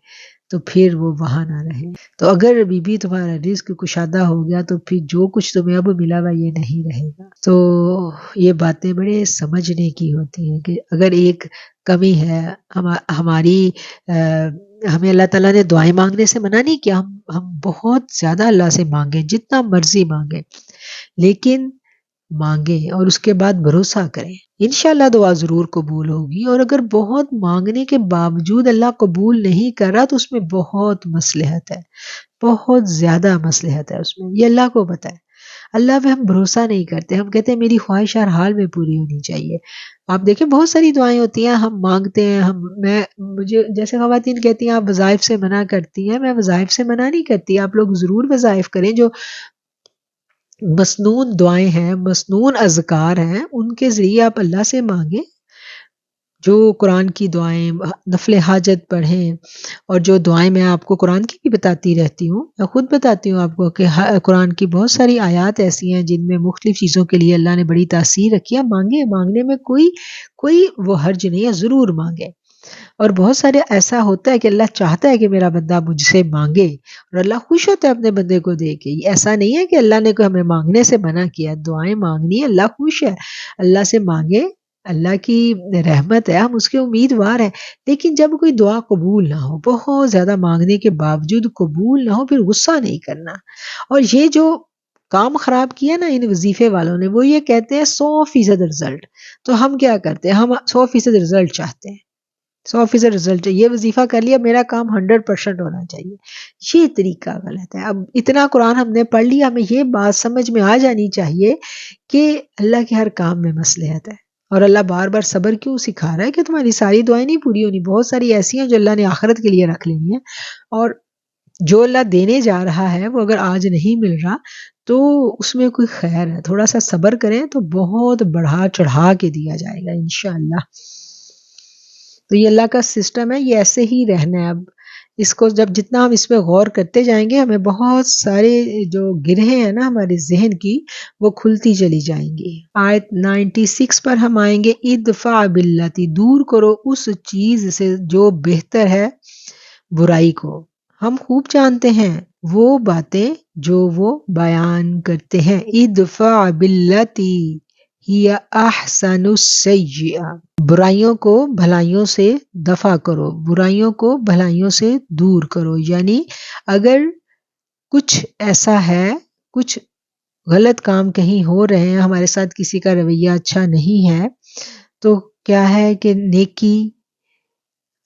تو پھر وہ وہاں نہ رہے۔ تو اگر بی بی تمہارا رزق کشادہ ہو گیا تو پھر جو کچھ تمہیں اب ملا ہوا یہ نہیں رہے گا۔ تو یہ باتیں بڑے سمجھنے کی ہوتی ہیں کہ اگر ایک کمی ہے ہماری، ہمیں اللہ تعالیٰ نے دعائیں مانگنے سے منع نہیں کیا، ہم بہت زیادہ اللہ سے مانگیں، جتنا مرضی مانگیں، لیکن مانگیں اور اس کے بعد بھروسہ کریں، انشاءاللہ دعا ضرور قبول ہوگی۔ اور اگر بہت مانگنے کے باوجود اللہ قبول نہیں کر رہا تو اس میں بہت مصلحت ہے، بہت زیادہ مصلحت ہے اس میں، یہ اللہ کو پتہ ہے۔ اللہ پہ ہم بھروسہ نہیں کرتے، ہم کہتے ہیں میری خواہش ہر حال میں پوری ہونی چاہیے۔ آپ دیکھیں بہت ساری دعائیں ہوتی ہیں، ہم مانگتے ہیں، مجھے جیسے خواتین کہتی ہیں آپ وظائف سے منع کرتی ہیں، میں وظائف سے منع نہیں کرتی، آپ لوگ ضرور وظائف کریں، جو مسنون دعائیں ہیں، مسنون اذکار ہیں، ان کے ذریعے آپ اللہ سے مانگیں، جو قرآن کی دعائیں، نفل حاجت پڑھیں، اور جو دعائیں میں آپ کو قرآن کی بھی بتاتی رہتی ہوں، میں خود بتاتی ہوں آپ کو کہ قرآن کی بہت ساری آیات ایسی ہیں جن میں مختلف چیزوں کے لیے اللہ نے بڑی تاثیر رکھی ہے، مانگیں، مانگنے میں کوئی وہ حرج نہیں ہے، ضرور مانگیں۔ اور بہت سارے ایسا ہوتا ہے کہ اللہ چاہتا ہے کہ میرا بندہ مجھ سے مانگے، اور اللہ خوش ہوتا ہے اپنے بندے کو دے کے، ایسا نہیں ہے کہ اللہ نے کوئی ہمیں مانگنے سے منع کیا، دعائیں مانگنی ہے، اللہ خوش ہے، اللہ سے مانگے، اللہ کی رحمت ہے، ہم اس کے امیدوار ہیں، لیکن جب کوئی دعا قبول نہ ہو، بہت زیادہ مانگنے کے باوجود قبول نہ ہو، پھر غصہ نہیں کرنا۔ اور یہ جو کام خراب کیا نا ان وظیفے والوں نے، وہ یہ کہتے ہیں 100% رزلٹ، تو ہم کیا کرتے ہیں، ہم 100% رزلٹ چاہتے ہیں، 100% رزلٹ، یہ وظیفہ کر لیا، میرا کام 100% ہونا چاہیے۔ یہ طریقہ غلط ہے۔ اب اتنا قرآن ہم نے پڑھ لیا، ہمیں یہ بات سمجھ میں آ جانی چاہیے کہ اللہ کے ہر کام میں مصلحت ہے، اور اللہ بار بار صبر کیوں سکھا رہا ہے کہ تمہاری ساری دعائیں نہیں پوری ہونی، بہت ساری ایسی ہیں جو اللہ نے آخرت کے لیے رکھ لینی ہیں، اور جو اللہ دینے جا رہا ہے وہ اگر آج نہیں مل رہا تو اس میں کوئی خیر ہے، تھوڑا سا صبر کریں تو بہت بڑھا چڑھا کے دیا جائے گا انشاءاللہ۔ تو یہ اللہ کا سسٹم ہے، یہ ایسے ہی رہنا ہے۔ اب اس کو جب جتنا ہم اس پہ غور کرتے جائیں گے، ہمیں بہت سارے جو گرہیں ہیں نا ہمارے ذہن کی، وہ کھلتی چلی جائیں گی۔ آیت 96 پر ہم آئیں گے، ادفع باللتی، دور کرو اس چیز سے جو بہتر ہے برائی کو۔ ہم خوب جانتے ہیں وہ باتیں جو وہ بیان کرتے ہیں، ادفع باللتی ہی احسن السیئہ، برائیوں کو بھلائیوں سے دفع کرو، برائیوں کو بھلائیوں سے دور کرو۔ یعنی اگر کچھ ایسا ہے، کچھ غلط کام کہیں ہو رہے ہیں، ہمارے ساتھ کسی کا رویہ اچھا نہیں ہے، تو کیا ہے کہ نیکی،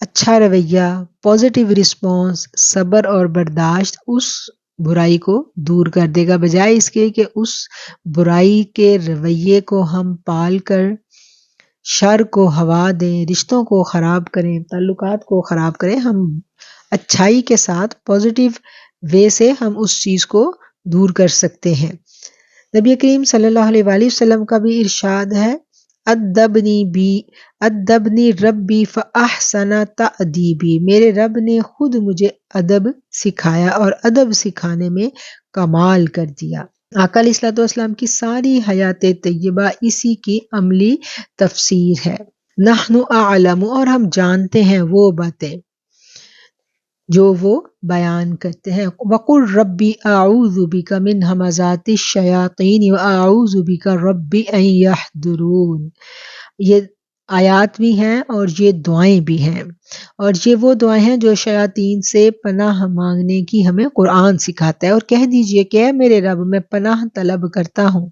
اچھا رویہ، پازیٹیو رسپانس، صبر اور برداشت اس برائی کو دور کر دے گا، بجائے اس کے کہ اس برائی کے رویے کو ہم پال کر شر کو ہوا دیں، رشتوں کو خراب کریں، تعلقات کو خراب کریں۔ ہم اچھائی کے ساتھ پازیٹیو وے سے ہم اس چیز کو دور کر سکتے ہیں۔ نبی کریم صلی اللہ علیہ وآلہ وسلم کا بھی ارشاد ہے، ادبنی ربی فاحسن تأدیبی، میرے رب نے خود مجھے ادب سکھایا اور ادب سکھانے میں کمال کر دیا۔ آقا علیہ الصلوۃ والسلام کی ساری حیات طیبہ اسی کی عملی تفسیر ہے۔ نحن اعلم، اور ہم جانتے ہیں وہ باتیں جو وہ بیان کرتے ہیں۔ وقل ربی اعوذ بک من ہمزات الشیاطین واعوذ بک ربی ان یحضرون، یہ آیات بھی ہیں اور یہ دعائیں بھی ہیں، اور یہ وہ دعائیں ہیں جو شیاطین سے پناہ مانگنے کی ہمیں قرآن سکھاتا ہے۔ اور کہہ دیجئے کہ اے میرے رب، میں پناہ طلب کرتا ہوں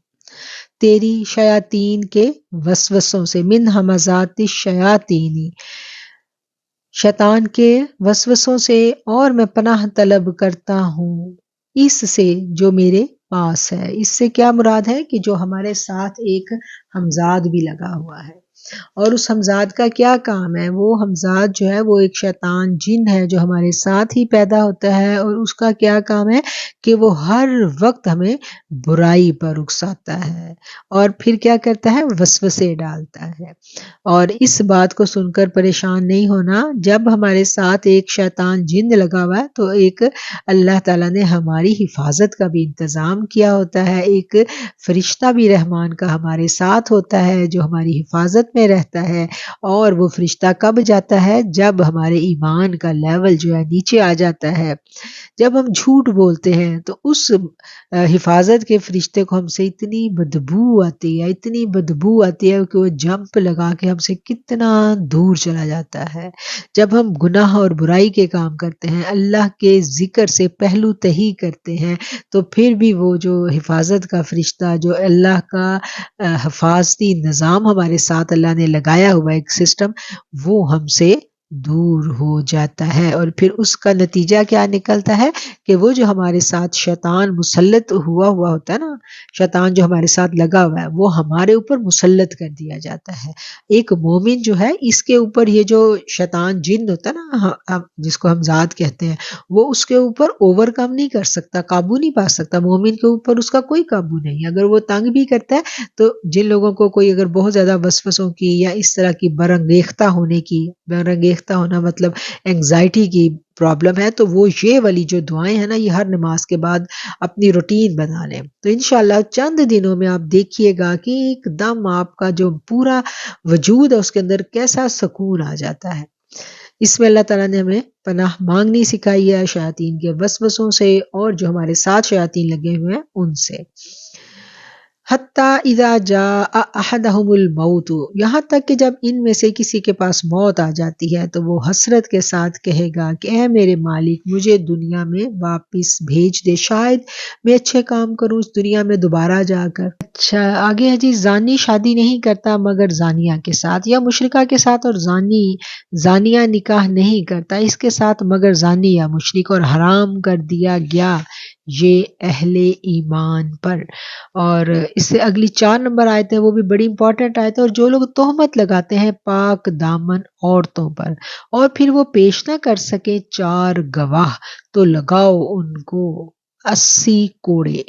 تیری شیاطین کے وسوسوں سے، من ہمزات الشیاطین، شیطان کے وسوسوں سے، اور میں پناہ طلب کرتا ہوں اس سے جو میرے پاس ہے۔ اس سے کیا مراد ہے کہ جو ہمارے ساتھ ایک ہمزاد بھی لگا ہوا ہے، اور اس ہمزاد کا کیا کام ہے، وہ ہمزاد جو ہے وہ ایک شیطان جن ہے جو ہمارے ساتھ ہی پیدا ہوتا ہے، اور اس کا کیا کام ہے کہ وہ ہر وقت ہمیں برائی پر اکساتا ہے، اور پھر کیا کرتا ہے، وسوسے ڈالتا ہے۔ اور اس بات کو سن کر پریشان نہیں ہونا، جب ہمارے ساتھ ایک شیطان جن لگا ہوا ہے تو ایک اللہ تعالیٰ نے ہماری حفاظت کا بھی انتظام کیا ہوتا ہے، ایک فرشتہ بھی رحمان کا ہمارے ساتھ ہوتا ہے جو ہماری حفاظت میں رہتا ہے، اور وہ فرشتہ کب جاتا ہے، جب ہمارے ایمان کا لیول جو ہے نیچے آ جاتا ہے، جب ہم جھوٹ بولتے ہیں تو اس حفاظت کے فرشتے کو ہم سے اتنی بدبو آتی ہے، اتنی بدبو آتی ہے کہ وہ جمپ لگا کے ہم سے کتنا دور چلا جاتا ہے۔ جب ہم گناہ اور برائی کے کام کرتے ہیں، اللہ کے ذکر سے پہلو تہی کرتے ہیں، تو پھر بھی وہ جو حفاظت کا فرشتہ، جو اللہ کا حفاظتی نظام ہمارے ساتھ اللہ نے لگایا ہوا ایک سسٹم، وہ ہم سے دور ہو جاتا ہے، اور پھر اس کا نتیجہ کیا نکلتا ہے کہ وہ جو ہمارے ساتھ شیطان مسلط ہوا ہوتا ہے نا، شیطان جو ہمارے ساتھ لگا ہوا ہے، وہ ہمارے اوپر مسلط کر دیا جاتا ہے۔ ایک مومن جو ہے، اس کے اوپر یہ جو شیطان جن ہوتا ہے نا، جس کو ہم ذات کہتے ہیں، وہ اس کے اوپر اوور کم نہیں کر سکتا، قابو نہیں پا سکتا۔ مومن کے اوپر اس کا کوئی قابو نہیں، اگر وہ تنگ بھی کرتا ہے تو جن لوگوں کو کوئی اگر بہت زیادہ وسوسوں کی یا اس طرح کی برانگیختہ ہونے کی، برانگیختہ ہونا مطلب انگزائٹی کی پرابلم ہے، تو وہ یہ والی جو دعائیں ہیں نا، یہ ہر نماز کے بعد اپنی روٹین بنا لیں، تو انشاءاللہ چند دنوں میں آپ دیکھیے گا کہ ایک دم آپ کا جو پورا وجود ہے اس کے اندر کیسا سکون آ جاتا ہے۔ اس میں اللہ تعالیٰ نے ہمیں پناہ مانگنی سکھائی ہے شیاطین کے وسوسوں سے، اور جو ہمارے ساتھ شیاطین لگے ہوئے ہیں ان سے۔ حتی اذا جاء احدہم الموت، یہاں تک کہ جب ان میں سے کسی کے پاس موت آ جاتی ہے تو وہ حسرت کے ساتھ کہے گا کہ اے میرے مالک مجھے دنیا میں واپس بھیج دے، شاید میں اچھے کام کروں اس دنیا میں دوبارہ جا کر۔ اچھا آگے ہے جی، زانی شادی نہیں کرتا مگر زانیہ کے ساتھ، یا مشرکہ کے ساتھ، اور زانیہ نکاح نہیں کرتا اس کے ساتھ مگر زانی یا مشرک، اور حرام کر دیا گیا یہ اہل ایمان پر۔ اور اس سے اگلی 4 نمبر آیت ہے، وہ بھی بڑی امپورٹنٹ آیت ہے، اور جو لوگ تہمت لگاتے ہیں پاک دامن عورتوں پر اور پھر وہ پیش نہ کر سکے 4 گواہ، تو لگاؤ ان کو 80 کوڑے،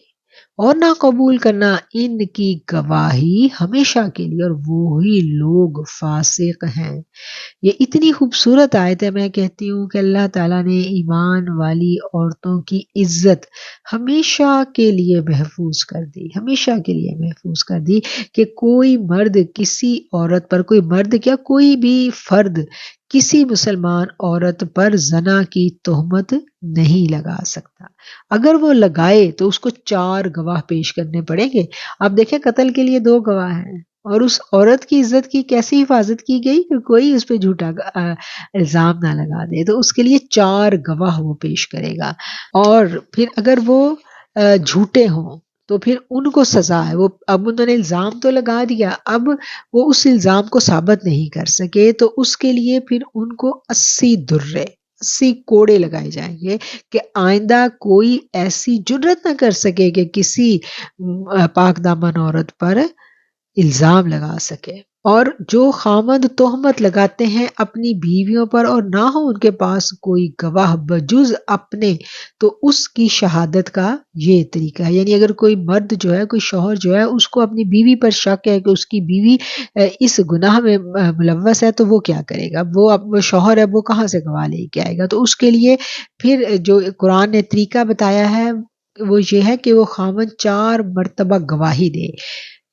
اور نہ قبول کرنا ان کی گواہی ہمیشہ کے لیے، اور وہی لوگ فاسق ہیں۔ یہ اتنی خوبصورت آیت ہے، میں کہتی ہوں کہ اللہ تعالیٰ نے ایمان والی عورتوں کی عزت ہمیشہ کے لیے محفوظ کر دی، ہمیشہ کے لیے محفوظ کر دی، کہ کوئی مرد کسی عورت پر، کوئی مرد کیا کوئی بھی فرد کسی مسلمان عورت پر زنا کی تہمت نہیں لگا سکتا۔ اگر وہ لگائے تو اس کو 4 گواہ پیش کرنے پڑیں گے۔ آپ دیکھیں قتل کے لیے 2 گواہ ہیں، اور اس عورت کی عزت کی کیسی حفاظت کی گئی کہ کوئی اس پہ جھوٹا الزام نہ لگا دے، تو اس کے لیے 4 گواہ وہ پیش کرے گا۔ اور پھر اگر وہ جھوٹے ہوں تو پھر ان کو سزا ہے، وہ اب انہوں نے الزام تو لگا دیا، اب وہ اس الزام کو ثابت نہیں کر سکے تو اس کے لیے پھر ان کو 80 درے، 80 کوڑے لگائے جائیں گے، کہ آئندہ کوئی ایسی جرت نہ کر سکے کہ کسی پاک دامن عورت پر الزام لگا سکے۔ اور جو خامند تہمت لگاتے ہیں اپنی بیویوں پر اور نہ ہو ان کے پاس کوئی گواہ بجز اپنے، تو اس کی شہادت کا یہ طریقہ ہے، یعنی اگر کوئی مرد جو ہے، کوئی شوہر جو ہے، اس کو اپنی بیوی پر شک ہے کہ اس کی بیوی اس گناہ میں ملوث ہے، تو وہ کیا کرے گا؟ وہ شوہر ہے، وہ کہاں سے گواہ لے کے آئے گا؟ تو اس کے لیے پھر جو قرآن نے طریقہ بتایا ہے وہ یہ ہے کہ وہ خامند 4 مرتبہ گواہی دے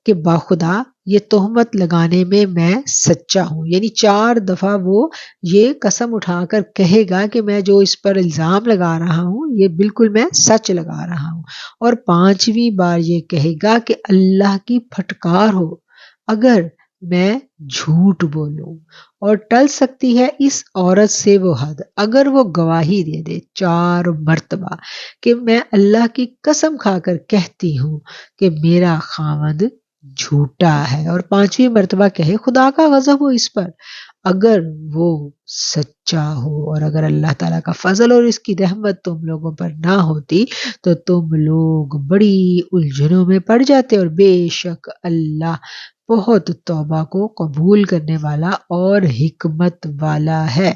کہ باخدا یہ تہمت لگانے میں سچا ہوں، یعنی 4 دفعہ وہ یہ قسم اٹھا کر کہے گا کہ میں جو اس پر الزام لگا رہا ہوں یہ بالکل میں سچ لگا رہا ہوں، اور 5ویں بار یہ کہے گا کہ اللہ کی پھٹکار ہو اگر میں جھوٹ بولوں، اور ٹل سکتی ہے اس عورت سے وہ حد اگر وہ گواہی دے دے 4 مرتبہ کہ میں اللہ کی قسم کھا کر کہتی ہوں کہ میرا خاوند جھوٹا ہے، اور 5ویں مرتبہ کہے خدا کا غضب ہو اس پر اگر وہ سچا ہو، اور اگر اللہ تعالیٰ کا فضل اور اس کی رحمت تم لوگوں پر نہ ہوتی تو تم لوگ بڑی الجھنوں میں پڑ جاتے، اور بے شک اللہ بہت توبہ کو قبول کرنے والا اور حکمت والا ہے۔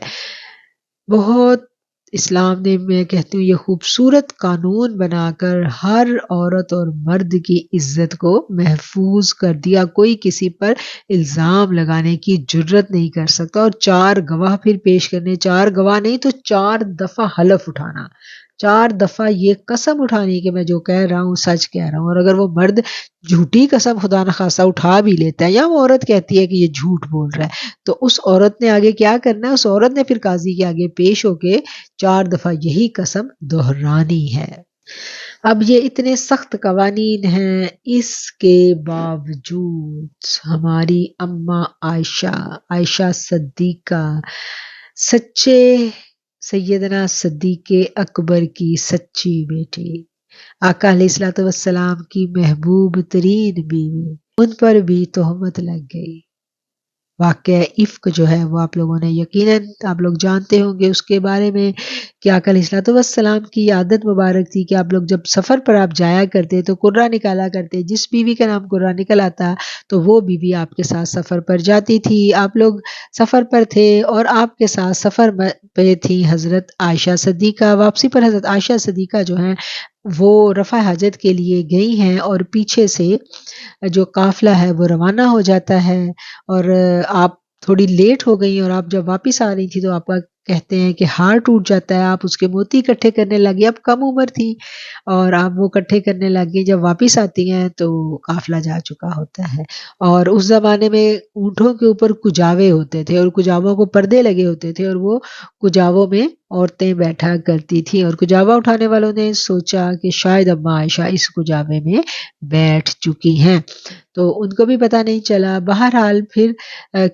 بہت اسلام نے، میں کہتی ہوں، یہ خوبصورت قانون بنا کر ہر عورت اور مرد کی عزت کو محفوظ کر دیا، کوئی کسی پر الزام لگانے کی جرت نہیں کر سکتا، اور 4 گواہ پھر پیش کرنے، 4 گواہ نہیں تو 4 دفعہ حلف اٹھانا، 4 دفعہ یہ قسم اٹھانی کہ میں جو کہہ رہا ہوں سچ کہہ رہا ہوں، اور اگر وہ مرد جھوٹی قسم خدا نخواستہ اٹھا بھی لیتا ہے، یا وہ عورت کہتی ہے کہ یہ جھوٹ بول رہا ہے، تو اس عورت نے آگے کیا کرنا ہے؟ اس عورت نے پھر قاضی کے آگے پیش ہو کے 4 دفعہ یہی قسم دہرانی ہے۔ اب یہ اتنے سخت قوانین ہیں، اس کے باوجود ہماری اماں عائشہ صدیقہ، سچے سیدنا صدیق اکبر کی سچی بیٹی، آقا علیہ الصلوۃ والسلام کی محبوب ترین بیوی، ان پر بھی تہمت لگ گئی۔ واقعہ افک جو ہے وہ آپ لوگوں نے یقیناً آپ لوگ جانتے ہوں گے اس کے بارے میں، کہ آقا علیہ الصلوۃ والسلام کی عادت مبارک تھی کہ آپ لوگ جب سفر پر آپ جایا کرتے تو قرہ نکالا کرتے، جس بیوی کا نام قرہ نکل آتا تو وہ بیوی آپ کے ساتھ سفر پر جاتی تھی۔ آپ لوگ سفر پر تھے اور آپ کے ساتھ سفر پہ تھی حضرت عائشہ صدیقہ، واپسی پر حضرت عائشہ صدیقہ جو ہیں وہ رفع حاجت کے لیے گئی ہیں، اور پیچھے سے جو قافلہ ہے وہ روانہ ہو جاتا ہے، اور آپ تھوڑی لیٹ ہو گئی، اور آپ جب واپس آ رہی تھی تو آپ کا کہتے ہیں کہ ہار ٹوٹ جاتا ہے. آپ اس کے موتی اکٹھے کرنے لگے، اب کم عمر تھی اور آپ وہ اکٹھے کرنے لگے. جب واپس آتی ہیں تو قافلہ جا چکا ہوتا ہے. اور اس زمانے میں اونٹوں کے اوپر کجاوے ہوتے تھے اور کجاووں کو پردے لگے ہوتے تھے اور وہ کجاووں میں عورتیں بیٹھا کرتی تھیں. اور کجاوا اٹھانے والوں نے سوچا کہ شاید اما عائشہ اس کجاوے میں بیٹھ چکی ہیں، تو ان کو بھی پتہ نہیں چلا. بہرحال پھر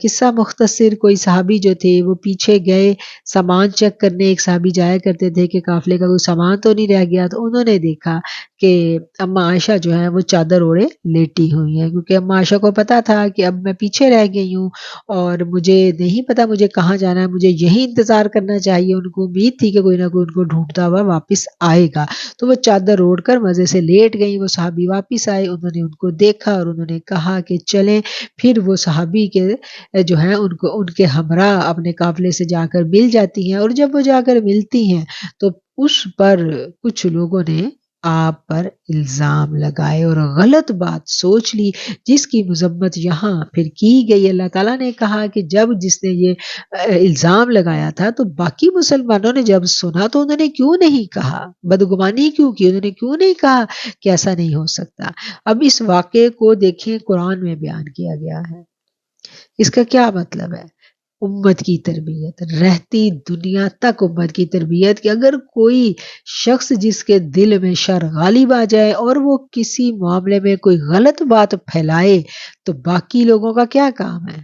قصہ مختصر، کوئی صحابی جو تھے وہ پیچھے گئے سامان چیک کرنے. ایک صحابی جایا کرتے تھے کہ قافلے کا کوئی سامان تو نہیں رہ گیا، تو انہوں نے دیکھا کہ اما عائشہ جو ہے وہ چادر اوڑھے لیٹی ہوئی ہیں، کیونکہ اما عائشہ کو پتا تھا کہ اب میں پیچھے رہ گئی ہوں اور مجھے نہیں پتا مجھے کہاں جانا ہے، مجھے یہی انتظار کرنا چاہیے. ان کو امید تھی کہ کوئی نہ کوئی ان کو ڈھونڈتا ہوا واپس آئے گا، تو وہ چادر اوڑھ کر مزے سے لیٹ گئی. وہ صحابی واپس آئے، انہوں نے ان کو دیکھا اور انہوں نے کہا کہ چلیں. پھر وہ صحابی کے جو ہیں ان کے ہمراہ اپنے قافلے سے جا کر مل جاتی ہیں، اور جب وہ جا کر ملتی ہیں تو اس پر کچھ لوگوں نے آپ پر الزام لگائے اور غلط بات سوچ لی، جس کی مذمت یہاں پھر کی گئی. اللہ تعالیٰ نے کہا کہ جس نے یہ الزام لگایا تھا تو باقی مسلمانوں نے جب سنا تو انہوں نے کیوں نہیں کہا، بدگمانی کیوں کی، انہوں نے کیوں نہیں کہا کہ ایسا نہیں ہو سکتا. اب اس واقعے کو دیکھیں، قرآن میں بیان کیا گیا ہے. اس کا کیا مطلب ہے؟ امت کی تربیت، رہتی دنیا تک امت کی تربیت، کہ اگر کوئی شخص جس کے دل میں شر غالب آ جائے اور وہ کسی معاملے میں کوئی غلط بات پھیلائے تو باقی لوگوں کا کیا کام ہے؟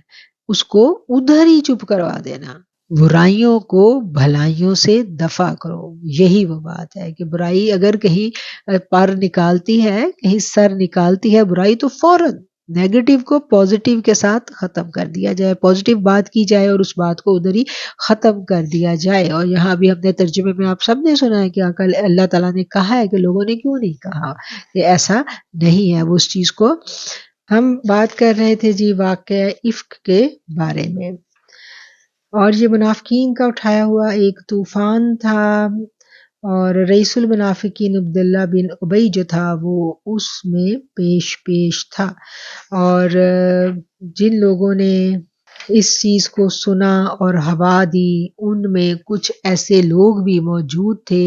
اس کو ادھر ہی چپ کروا دینا. برائیوں کو بھلائیوں سے دفع کرو، یہی وہ بات ہے کہ برائی اگر کہیں پر نکالتی ہے، کہیں سر نکالتی ہے برائی، تو فوراً نیگیٹو کو پازیٹیو کے ساتھ ختم کر دیا جائے، پازیٹیو بات کی جائے اور اس بات کو ادھر ہی ختم کر دیا جائے. اور یہاں بھی ہم نے ترجمے میں آپ سب نے سنا ہے کہ اللہ تعالیٰ نے کہا ہے کہ لوگوں نے کیوں نہیں کہا کہ ایسا نہیں ہے. وہ اس چیز کو ہم بات کر رہے تھے جی واقعہ افک کے بارے میں، اور یہ منافقین کا اٹھایا ہوا ایک طوفان تھا، اور رئیس المنافقین عبداللہ بن ابی جو تھا وہ اس میں پیش تھا. اور جن لوگوں نے اس چیز کو سنا اور ہوا دی ان میں کچھ ایسے لوگ بھی موجود تھے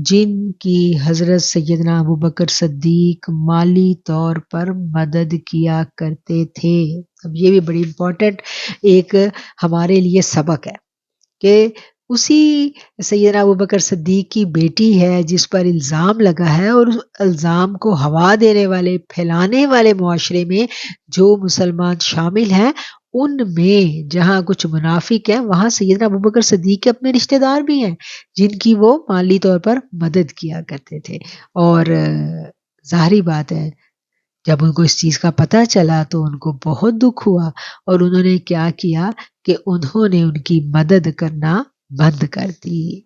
جن کی حضرت سیدنا ابوبکر صدیق مالی طور پر مدد کیا کرتے تھے. اب یہ بھی بڑی امپورٹنٹ ایک ہمارے لیے سبق ہے کہ اسی سیدنا ابوبکر صدیق کی بیٹی ہے جس پر الزام لگا ہے، اور اس الزام کو ہوا دینے والے، پھیلانے والے معاشرے میں جو مسلمان شامل ہیں، ان میں جہاں کچھ منافق ہیں وہاں سیدنا ابوبکر صدیق کے اپنے رشتہ دار بھی ہیں جن کی وہ مالی طور پر مدد کیا کرتے تھے. اور ظاہری بات ہے جب ان کو اس چیز کا پتہ چلا تو ان کو بہت دکھ ہوا، اور انہوں نے کیا کیا کہ انہوں نے ان کی مدد کرنا بند کر دی.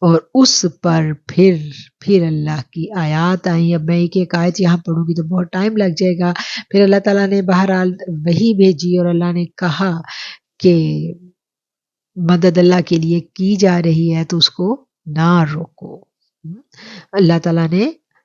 اور اس پر پھر اللہ کی آیات آئیں. اب میں ایک آیت یہاں پڑھوں گی تو بہت ٹائم لگ جائے گا. پھر اللہ تعالیٰ نے بہرحال وحی بھیجی اور اللہ نے کہا کہ مدد اللہ کے لیے کی جا رہی ہے تو اس کو نہ روکو. اللہ تعالیٰ نے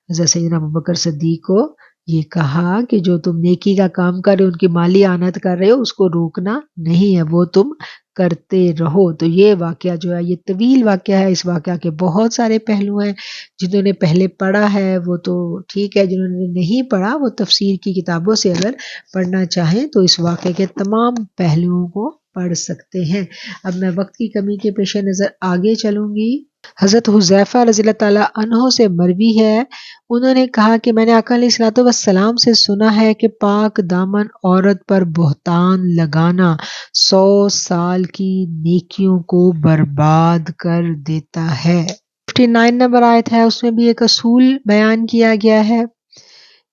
حضرت سیدنا ابوبکر صدیق کو یہ کہا کہ جو تم نیکی کا کام کر رہے ہو، ان کی مالی اعانت کر رہے ہو، اس کو روکنا نہیں ہے، وہ تم کرتے رہو. تو یہ واقعہ جو ہے یہ طویل واقعہ ہے. اس واقعہ کے بہت سارے پہلو ہیں. جنہوں نے پہلے پڑھا ہے وہ تو ٹھیک ہے، جنہوں نے نہیں پڑھا وہ تفسیر کی کتابوں سے اگر پڑھنا چاہیں تو اس واقعے کے تمام پہلوؤں کو پڑھ سکتے ہیں. اب میں وقت کی کمی کے پیش نظر آگے چلوں گی. حضرت حذیفہ رضی اللہ تعالیٰ عنہ سے مروی ہے، انہوں نے کہا کہ میں نے آقا علیہ الصلوۃ والسلام سے سنا ہے کہ پاک دامن عورت پر بہتان لگانا 100 سال کی نیکیوں کو برباد کر دیتا ہے. 59 نمبر آیت ہے، اس میں بھی ایک اصول بیان کیا گیا ہے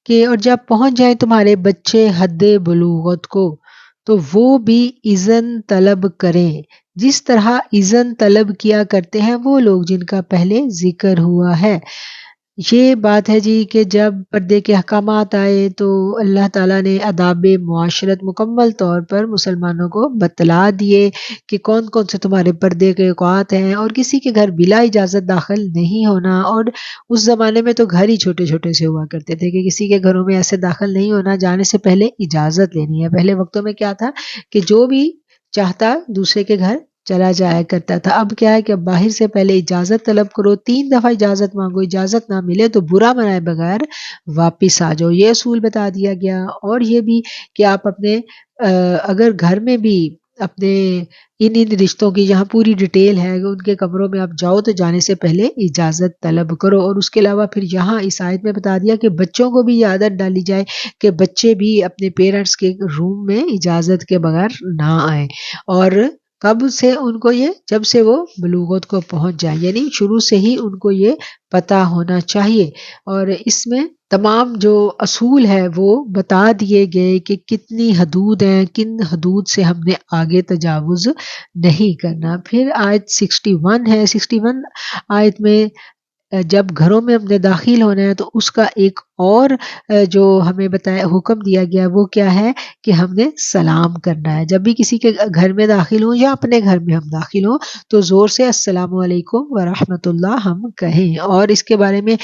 کہ اور جب پہنچ جائیں تمہارے بچے حد بلوغت کو تو وہ بھی اذن طلب کریں جس طرح اذن طلب کیا کرتے ہیں وہ لوگ جن کا پہلے ذکر ہوا ہے. یہ بات ہے جی کہ جب پردے کے احکامات آئے تو اللہ تعالیٰ نے آداب معاشرت مکمل طور پر مسلمانوں کو بتلا دیے کہ کون کون سے تمہارے پردے کے اوقات ہیں، اور کسی کے گھر بلا اجازت داخل نہیں ہونا. اور اس زمانے میں تو گھر ہی چھوٹے چھوٹے سے ہوا کرتے تھے کہ کسی کے گھروں میں ایسے داخل نہیں ہونا، جانے سے پہلے اجازت لینی ہے. پہلے وقتوں میں کیا تھا کہ جو بھی چاہتا دوسرے کے گھر چلا جایا کرتا تھا. اب کیا ہے کہ اب باہر سے پہلے اجازت طلب کرو، 3 دفعہ اجازت مانگو، اجازت نہ ملے تو برا منائے بغیر واپس آ جاؤ. یہ اصول بتا دیا گیا. اور یہ بھی کہ آپ اپنے اگر گھر میں بھی اپنے ان رشتوں کی جہاں پوری ڈیٹیل ہے ان کے کمروں میں آپ جاؤ تو جانے سے پہلے اجازت طلب کرو. اور اس کے علاوہ پھر یہاں اس آیت میں بتا دیا کہ بچوں کو بھی یہ عادت ڈالی جائے کہ بچے بھی اپنے پیرنٹس کے روم میں اجازت کے بغیر نہ آئیں. اور کب سے ان کو یہ، جب سے وہ بلوغت کو پہنچ جائیں، یعنی شروع سے ہی ان کو یہ پتہ ہونا چاہیے. اور اس میں تمام جو اصول ہے وہ بتا دیے گئے کہ کتنی حدود ہیں، کن حدود سے ہم نے آگے تجاوز نہیں کرنا. پھر آیت 61 ہے. 61 آیت میں جب گھروں میں ہم نے داخل ہونا ہے تو اس کا ایک اور جو ہمیں بتایا حکم دیا گیا وہ کیا ہے کہ ہم نے سلام کرنا ہے. جب بھی کسی کے گھر میں داخل ہوں یا اپنے گھر میں ہم داخل ہوں تو زور سے السلام علیکم ورحمۃ اللہ ہم کہیں. اور اس کے بارے میں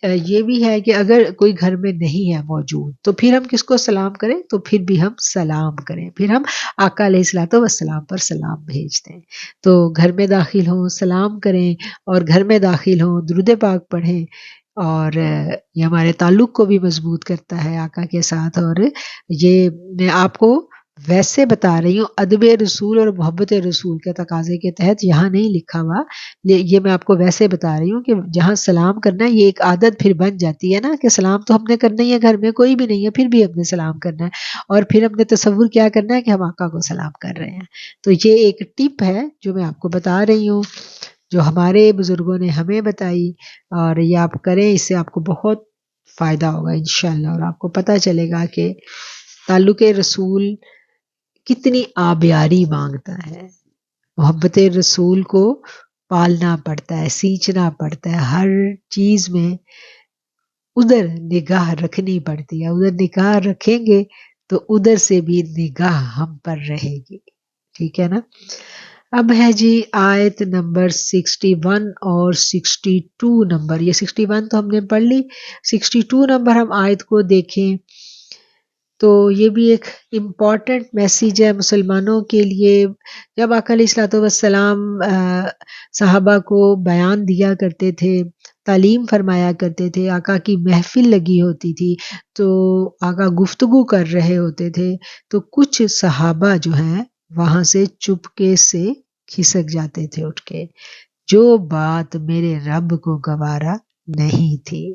یہ بھی ہے کہ اگر کوئی گھر میں نہیں ہے موجود تو پھر ہم کس کو سلام کریں، تو پھر بھی ہم سلام کریں، پھر ہم آقا علیہ الصلوۃ والسلام پر سلام بھیجتے ہیں. تو گھر میں داخل ہوں سلام کریں، اور گھر میں داخل ہوں درود پاک پڑھیں. اور یہ ہمارے تعلق کو بھی مضبوط کرتا ہے آقا کے ساتھ. اور یہ میں آپ کو ویسے بتا رہی ہوں ادب رسول اور محبت رسول کے تقاضے کے تحت، یہاں نہیں لکھا ہوا، یہ میں آپ کو ویسے بتا رہی ہوں کہ جہاں سلام کرنا ہے یہ ایک عادت پھر بن جاتی ہے نا کہ سلام تو ہم نے کرنا ہی ہے، گھر میں کوئی بھی نہیں ہے پھر بھی ہم نے سلام کرنا ہے. اور پھر ہم نے تصور کیا کرنا ہے کہ ہم آقا کو سلام کر رہے ہیں. تو یہ ایک ٹپ ہے جو میں آپ کو بتا رہی ہوں، جو ہمارے بزرگوں نے ہمیں بتائی، اور یہ آپ کریں، اس سے آپ کو بہت فائدہ ہوگا انشاءاللہ. اور آپ کو پتہ چلے گا کہ تعلق رسول کتنی آبیاری مانگتا ہے. محبت رسول کو پالنا پڑتا ہے، سینچنا پڑتا ہے، ہر چیز میں ادھر نگاہ رکھنی پڑتی ہے. ادھر نگاہ رکھیں گے تو ادھر سے بھی نگاہ ہم پر رہے گی. ٹھیک ہے نا. اب ہے جی آیت نمبر 61 اور 62 نمبر. یہ 61 تو ہم نے پڑھ لی، 62 نمبر ہم آیت کو دیکھیں تو یہ بھی ایک امپورٹنٹ میسیج ہے مسلمانوں کے لیے. جب آقا علیہ الصلوۃ والسلام صحابہ کو بیان دیا کرتے تھے، تعلیم فرمایا کرتے تھے، آقا کی محفل لگی ہوتی تھی تو آقا گفتگو کر رہے ہوتے تھے تو کچھ صحابہ جو ہیں وہاں سے چپکے سے کھسک جاتے تھے اٹھ کے، جو بات میرے رب کو گوارا نہیں تھی.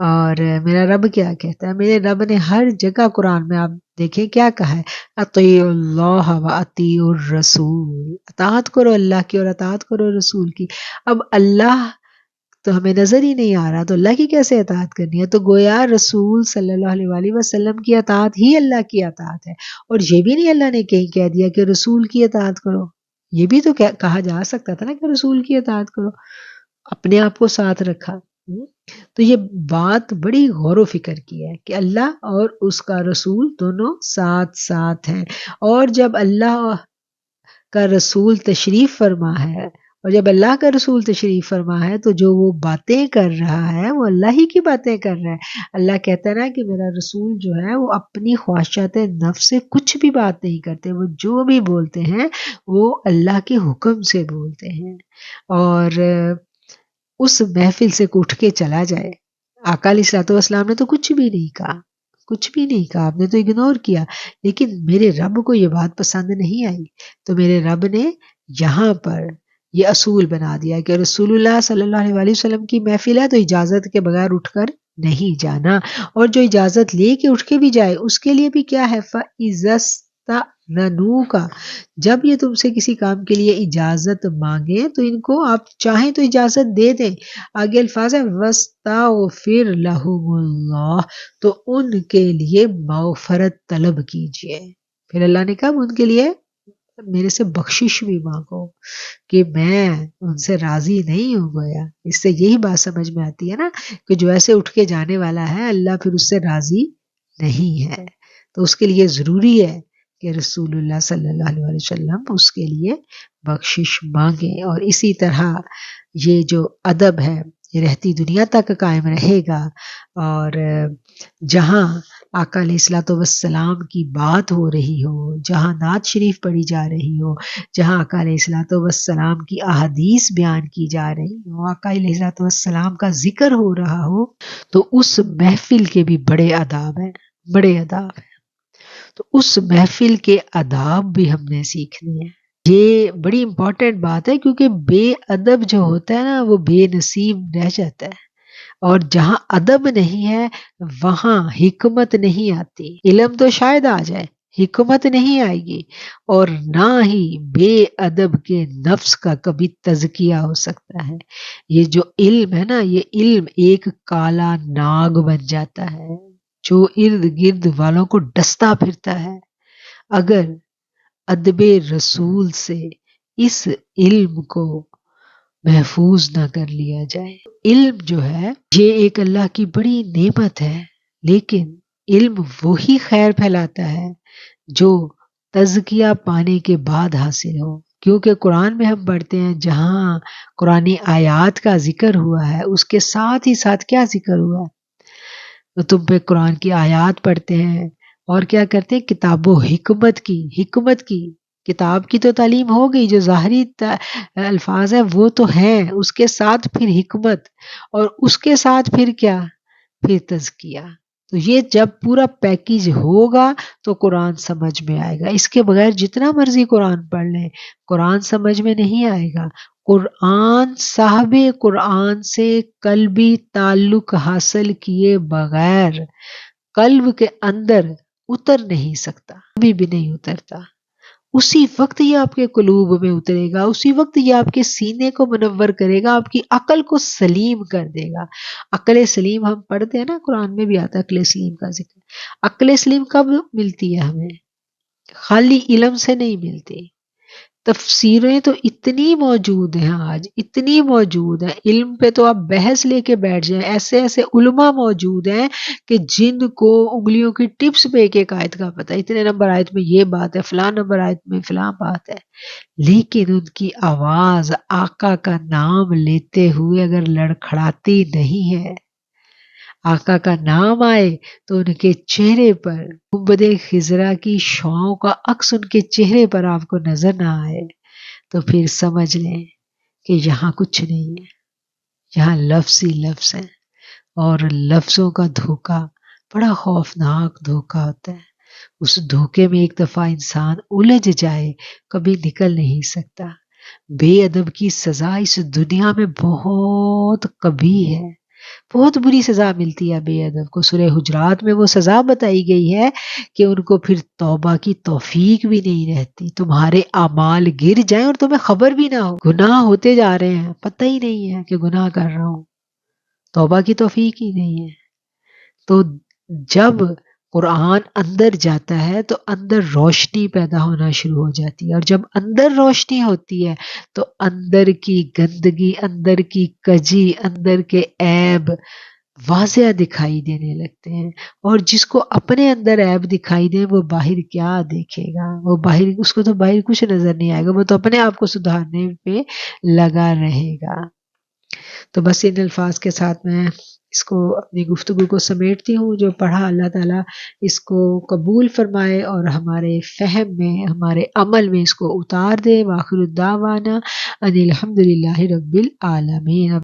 اور میرا رب کیا کہتا ہے؟ میرے رب نے ہر جگہ قرآن میں آپ دیکھیں کیا کہا ہے، اطیعوا اللہ و اطیعوا الرسول، اطاعت کرو اللہ کی اور اطاعت کرو رسول کی. اب اللہ تو ہمیں نظر ہی نہیں آ رہا تو اللہ کی کیسے اطاعت کرنی ہے؟ تو گویا رسول صلی اللہ علیہ وآلہ وسلم کی اطاعت ہی اللہ کی اطاعت ہے. اور یہ بھی نہیں اللہ نے کہیں کہہ دیا کہ رسول کی اطاعت کرو، یہ بھی تو کہا جا سکتا تھا نا کہ رسول کی اطاعت کرو، اپنے آپ کو ساتھ رکھا. تو یہ بات بڑی غور و فکر کی ہے کہ اللہ اور اس کا رسول دونوں ساتھ ساتھ ہیں. اور جب اللہ کا رسول تشریف فرما ہے، اور جب اللہ کا رسول تشریف فرما ہے تو جو وہ باتیں کر رہا ہے وہ اللہ ہی کی باتیں کر رہا ہے. اللہ کہتا ہے نا کہ میرا رسول جو ہے وہ اپنی خواہشات نفس سے کچھ بھی بات نہیں کرتے، وہ جو بھی بولتے ہیں وہ اللہ کے حکم سے بولتے ہیں. اور اس محفل سے اٹھ کے چلا جائے. آقا علیہ الصلوۃ والسلام نے تو کچھ بھی نہیں کہا، کچھ بھی نہیں کہا، آپ نے تو اگنور کیا، لیکن میرے رب کو یہ بات پسند نہیں آئی تو میرے رب نے یہاں پر یہ اصول بنا دیا کہ رسول اللہ صلی اللہ علیہ وآلہ وسلم کی محفل ہے تو اجازت کے بغیر اٹھ کر نہیں جانا، اور جو اجازت لے کے اٹھ کے بھی جائے اس کے لیے بھی کیا ہے، فَإِذَا کا جب یہ تم سے کسی کام کے لیے اجازت مانگے تو ان کو آپ چاہیں تو اجازت دے دیں. آگے الفاظ ہے وَاسْتَغْفِرْ لَهُمُ اللَّهُ، تو ان کے لیے مغفرت طلب کیجئے. پھر اللہ نے کہا ان کے لیے میرے سے بخشش بھی مانگو کہ میں ان سے راضی نہیں ہوں گویا. اس سے یہی بات سمجھ میں آتی ہے نا کہ جو ایسے اٹھ کے جانے والا ہے اللہ پھر اس سے راضی نہیں ہے. تو اس کے لیے ضروری ہے کہ رسول اللہ صلی اللہ علیہ وسلم اس کے لیے بخشش مانگیں. اور اسی طرح یہ جو ادب ہے یہ رہتی دنیا تک قائم رہے گا. اور جہاں آقا علیہ الصلوۃ والسلام کی بات ہو رہی ہو، جہاں نعت شریف پڑھی جا رہی ہو، جہاں آقا علیہ الصلوۃ والسلام کی احادیث بیان کی جا رہی ہو، آقا علیہ الصلوۃ والسلام کا ذکر ہو رہا ہو، تو اس محفل کے بھی بڑے آداب ہیں، بڑے آداب ہیں۔ تو اس محفل کے آداب بھی ہم نے سیکھنے ہیں۔ یہ بڑی امپورٹنٹ بات ہے، کیونکہ بے ادب جو ہوتا ہے نا وہ بے نصیب رہ جاتا ہے، اور جہاں ادب نہیں ہے وہاں حکمت نہیں آتی۔ علم تو شاید آ جائے، حکمت نہیں آئے گی، اور نہ ہی بے ادب کے نفس کا کبھی تزکیہ ہو سکتا ہے۔ یہ جو علم ہے نا، یہ علم ایک کالا ناگ بن جاتا ہے جو ارد گرد والوں کو ڈستا پھرتا ہے۔ اگر ادب رسول سے اس علم کو محفوظ نہ کر لیا جائے۔ علم جو ہے یہ ایک اللہ کی بڑی نعمت ہے، لیکن علم وہی خیر پھیلاتا ہے جو تزکیہ پانے کے بعد حاصل ہو۔ کیونکہ قرآن میں ہم پڑھتے ہیں، جہاں قرآنی آیات کا ذکر ہوا ہے اس کے ساتھ ہی ساتھ کیا ذکر ہوا ہے؟ تو تم پہ قرآن کی آیات پڑھتے ہیں اور کیا کرتے ہیں؟ کتاب و حکمت کی کتاب کی تو تعلیم ہو گئی، جو ظاہری الفاظ ہیں وہ تو ہیں، اس کے ساتھ پھر حکمت، اور اس کے ساتھ پھر کیا؟ پھر تزکیہ۔ تو یہ جب پورا پیکیج ہوگا تو قرآن سمجھ میں آئے گا۔ اس کے بغیر جتنا مرضی قرآن پڑھ لیں، قرآن سمجھ میں نہیں آئے گا۔ قرآن صاحب قرآن سے قلبی تعلق حاصل کیے بغیر قلب کے اندر اتر نہیں سکتا، کبھی بھی نہیں اترتا۔ اسی وقت یہ آپ کے قلوب میں اترے گا، اسی وقت یہ آپ کے سینے کو منور کرے گا، آپ کی عقل کو سلیم کر دے گا۔ عقل سلیم ہم پڑھتے ہیں نا، قرآن میں بھی آتا ہے عقل سلیم کا ذکر۔ عقل سلیم کب ملتی ہے ہمیں؟ خالی علم سے نہیں ملتی۔ تفسیریں تو اتنی موجود ہیں، آج اتنی موجود ہیں، علم پہ تو آپ بحث لے کے بیٹھ جائیں، ایسے ایسے علماء موجود ہیں کہ جن کو انگلیوں کی ٹپس پہ ایک ایک آیت کا پتہ، اتنے نمبر آیت میں یہ بات ہے، فلاں نمبر آیت میں فلاں بات ہے، لیکن ان کی آواز آقا کا نام لیتے ہوئے اگر لڑکھڑاتی نہیں ہے، آقا کا نام آئے تو ان کے چہرے پر گنبد خضرا کی شعاؤں کا عکس ان کے چہرے پر آپ کو نظر نہ آئے، تو پھر سمجھ لیں کہ یہاں کچھ نہیں ہے، یہاں لفظ ہی لفظ ہیں، اور لفظوں کا دھوکہ بڑا خوفناک دھوکہ ہوتا ہے۔ اس دھوکے میں ایک دفعہ انسان الجھ جائے کبھی نکل نہیں سکتا۔ بے ادب کی سزا اس دنیا میں بہت کبھی ہے، بہت بری سزا ملتی ہے بے ادب کو۔ سورہ حجرات میں وہ سزا بتائی گئی ہے کہ ان کو پھر توبہ کی توفیق بھی نہیں رہتی، تمہارے اعمال گر جائیں اور تمہیں خبر بھی نہ ہو، گناہ ہوتے جا رہے ہیں، پتہ ہی نہیں ہے کہ گناہ کر رہا ہوں، توبہ کی توفیق ہی نہیں ہے۔ تو جب قرآن اندر جاتا ہے تو اندر روشنی پیدا ہونا شروع ہو جاتی ہے، اور جب اندر روشنی ہوتی ہے تو اندر کی گندگی، اندر کی کجی، اندر کے عیب واضح دکھائی دینے لگتے ہیں، اور جس کو اپنے اندر عیب دکھائی دے وہ باہر کیا دیکھے گا؟ وہ باہر، اس کو تو باہر کچھ نظر نہیں آئے گا، وہ تو اپنے آپ کو سدھارنے پہ لگا رہے گا۔ تو بس ان الفاظ کے ساتھ میں اس کو اپنی گفتگو کو سمیٹتی ہوں۔ جو پڑھا اللہ تعالیٰ اس کو قبول فرمائے اور ہمارے فہم میں، ہمارے عمل میں اس کو اتار دے۔ وآخر الدعوانا ان الحمد للہ رب العالمین۔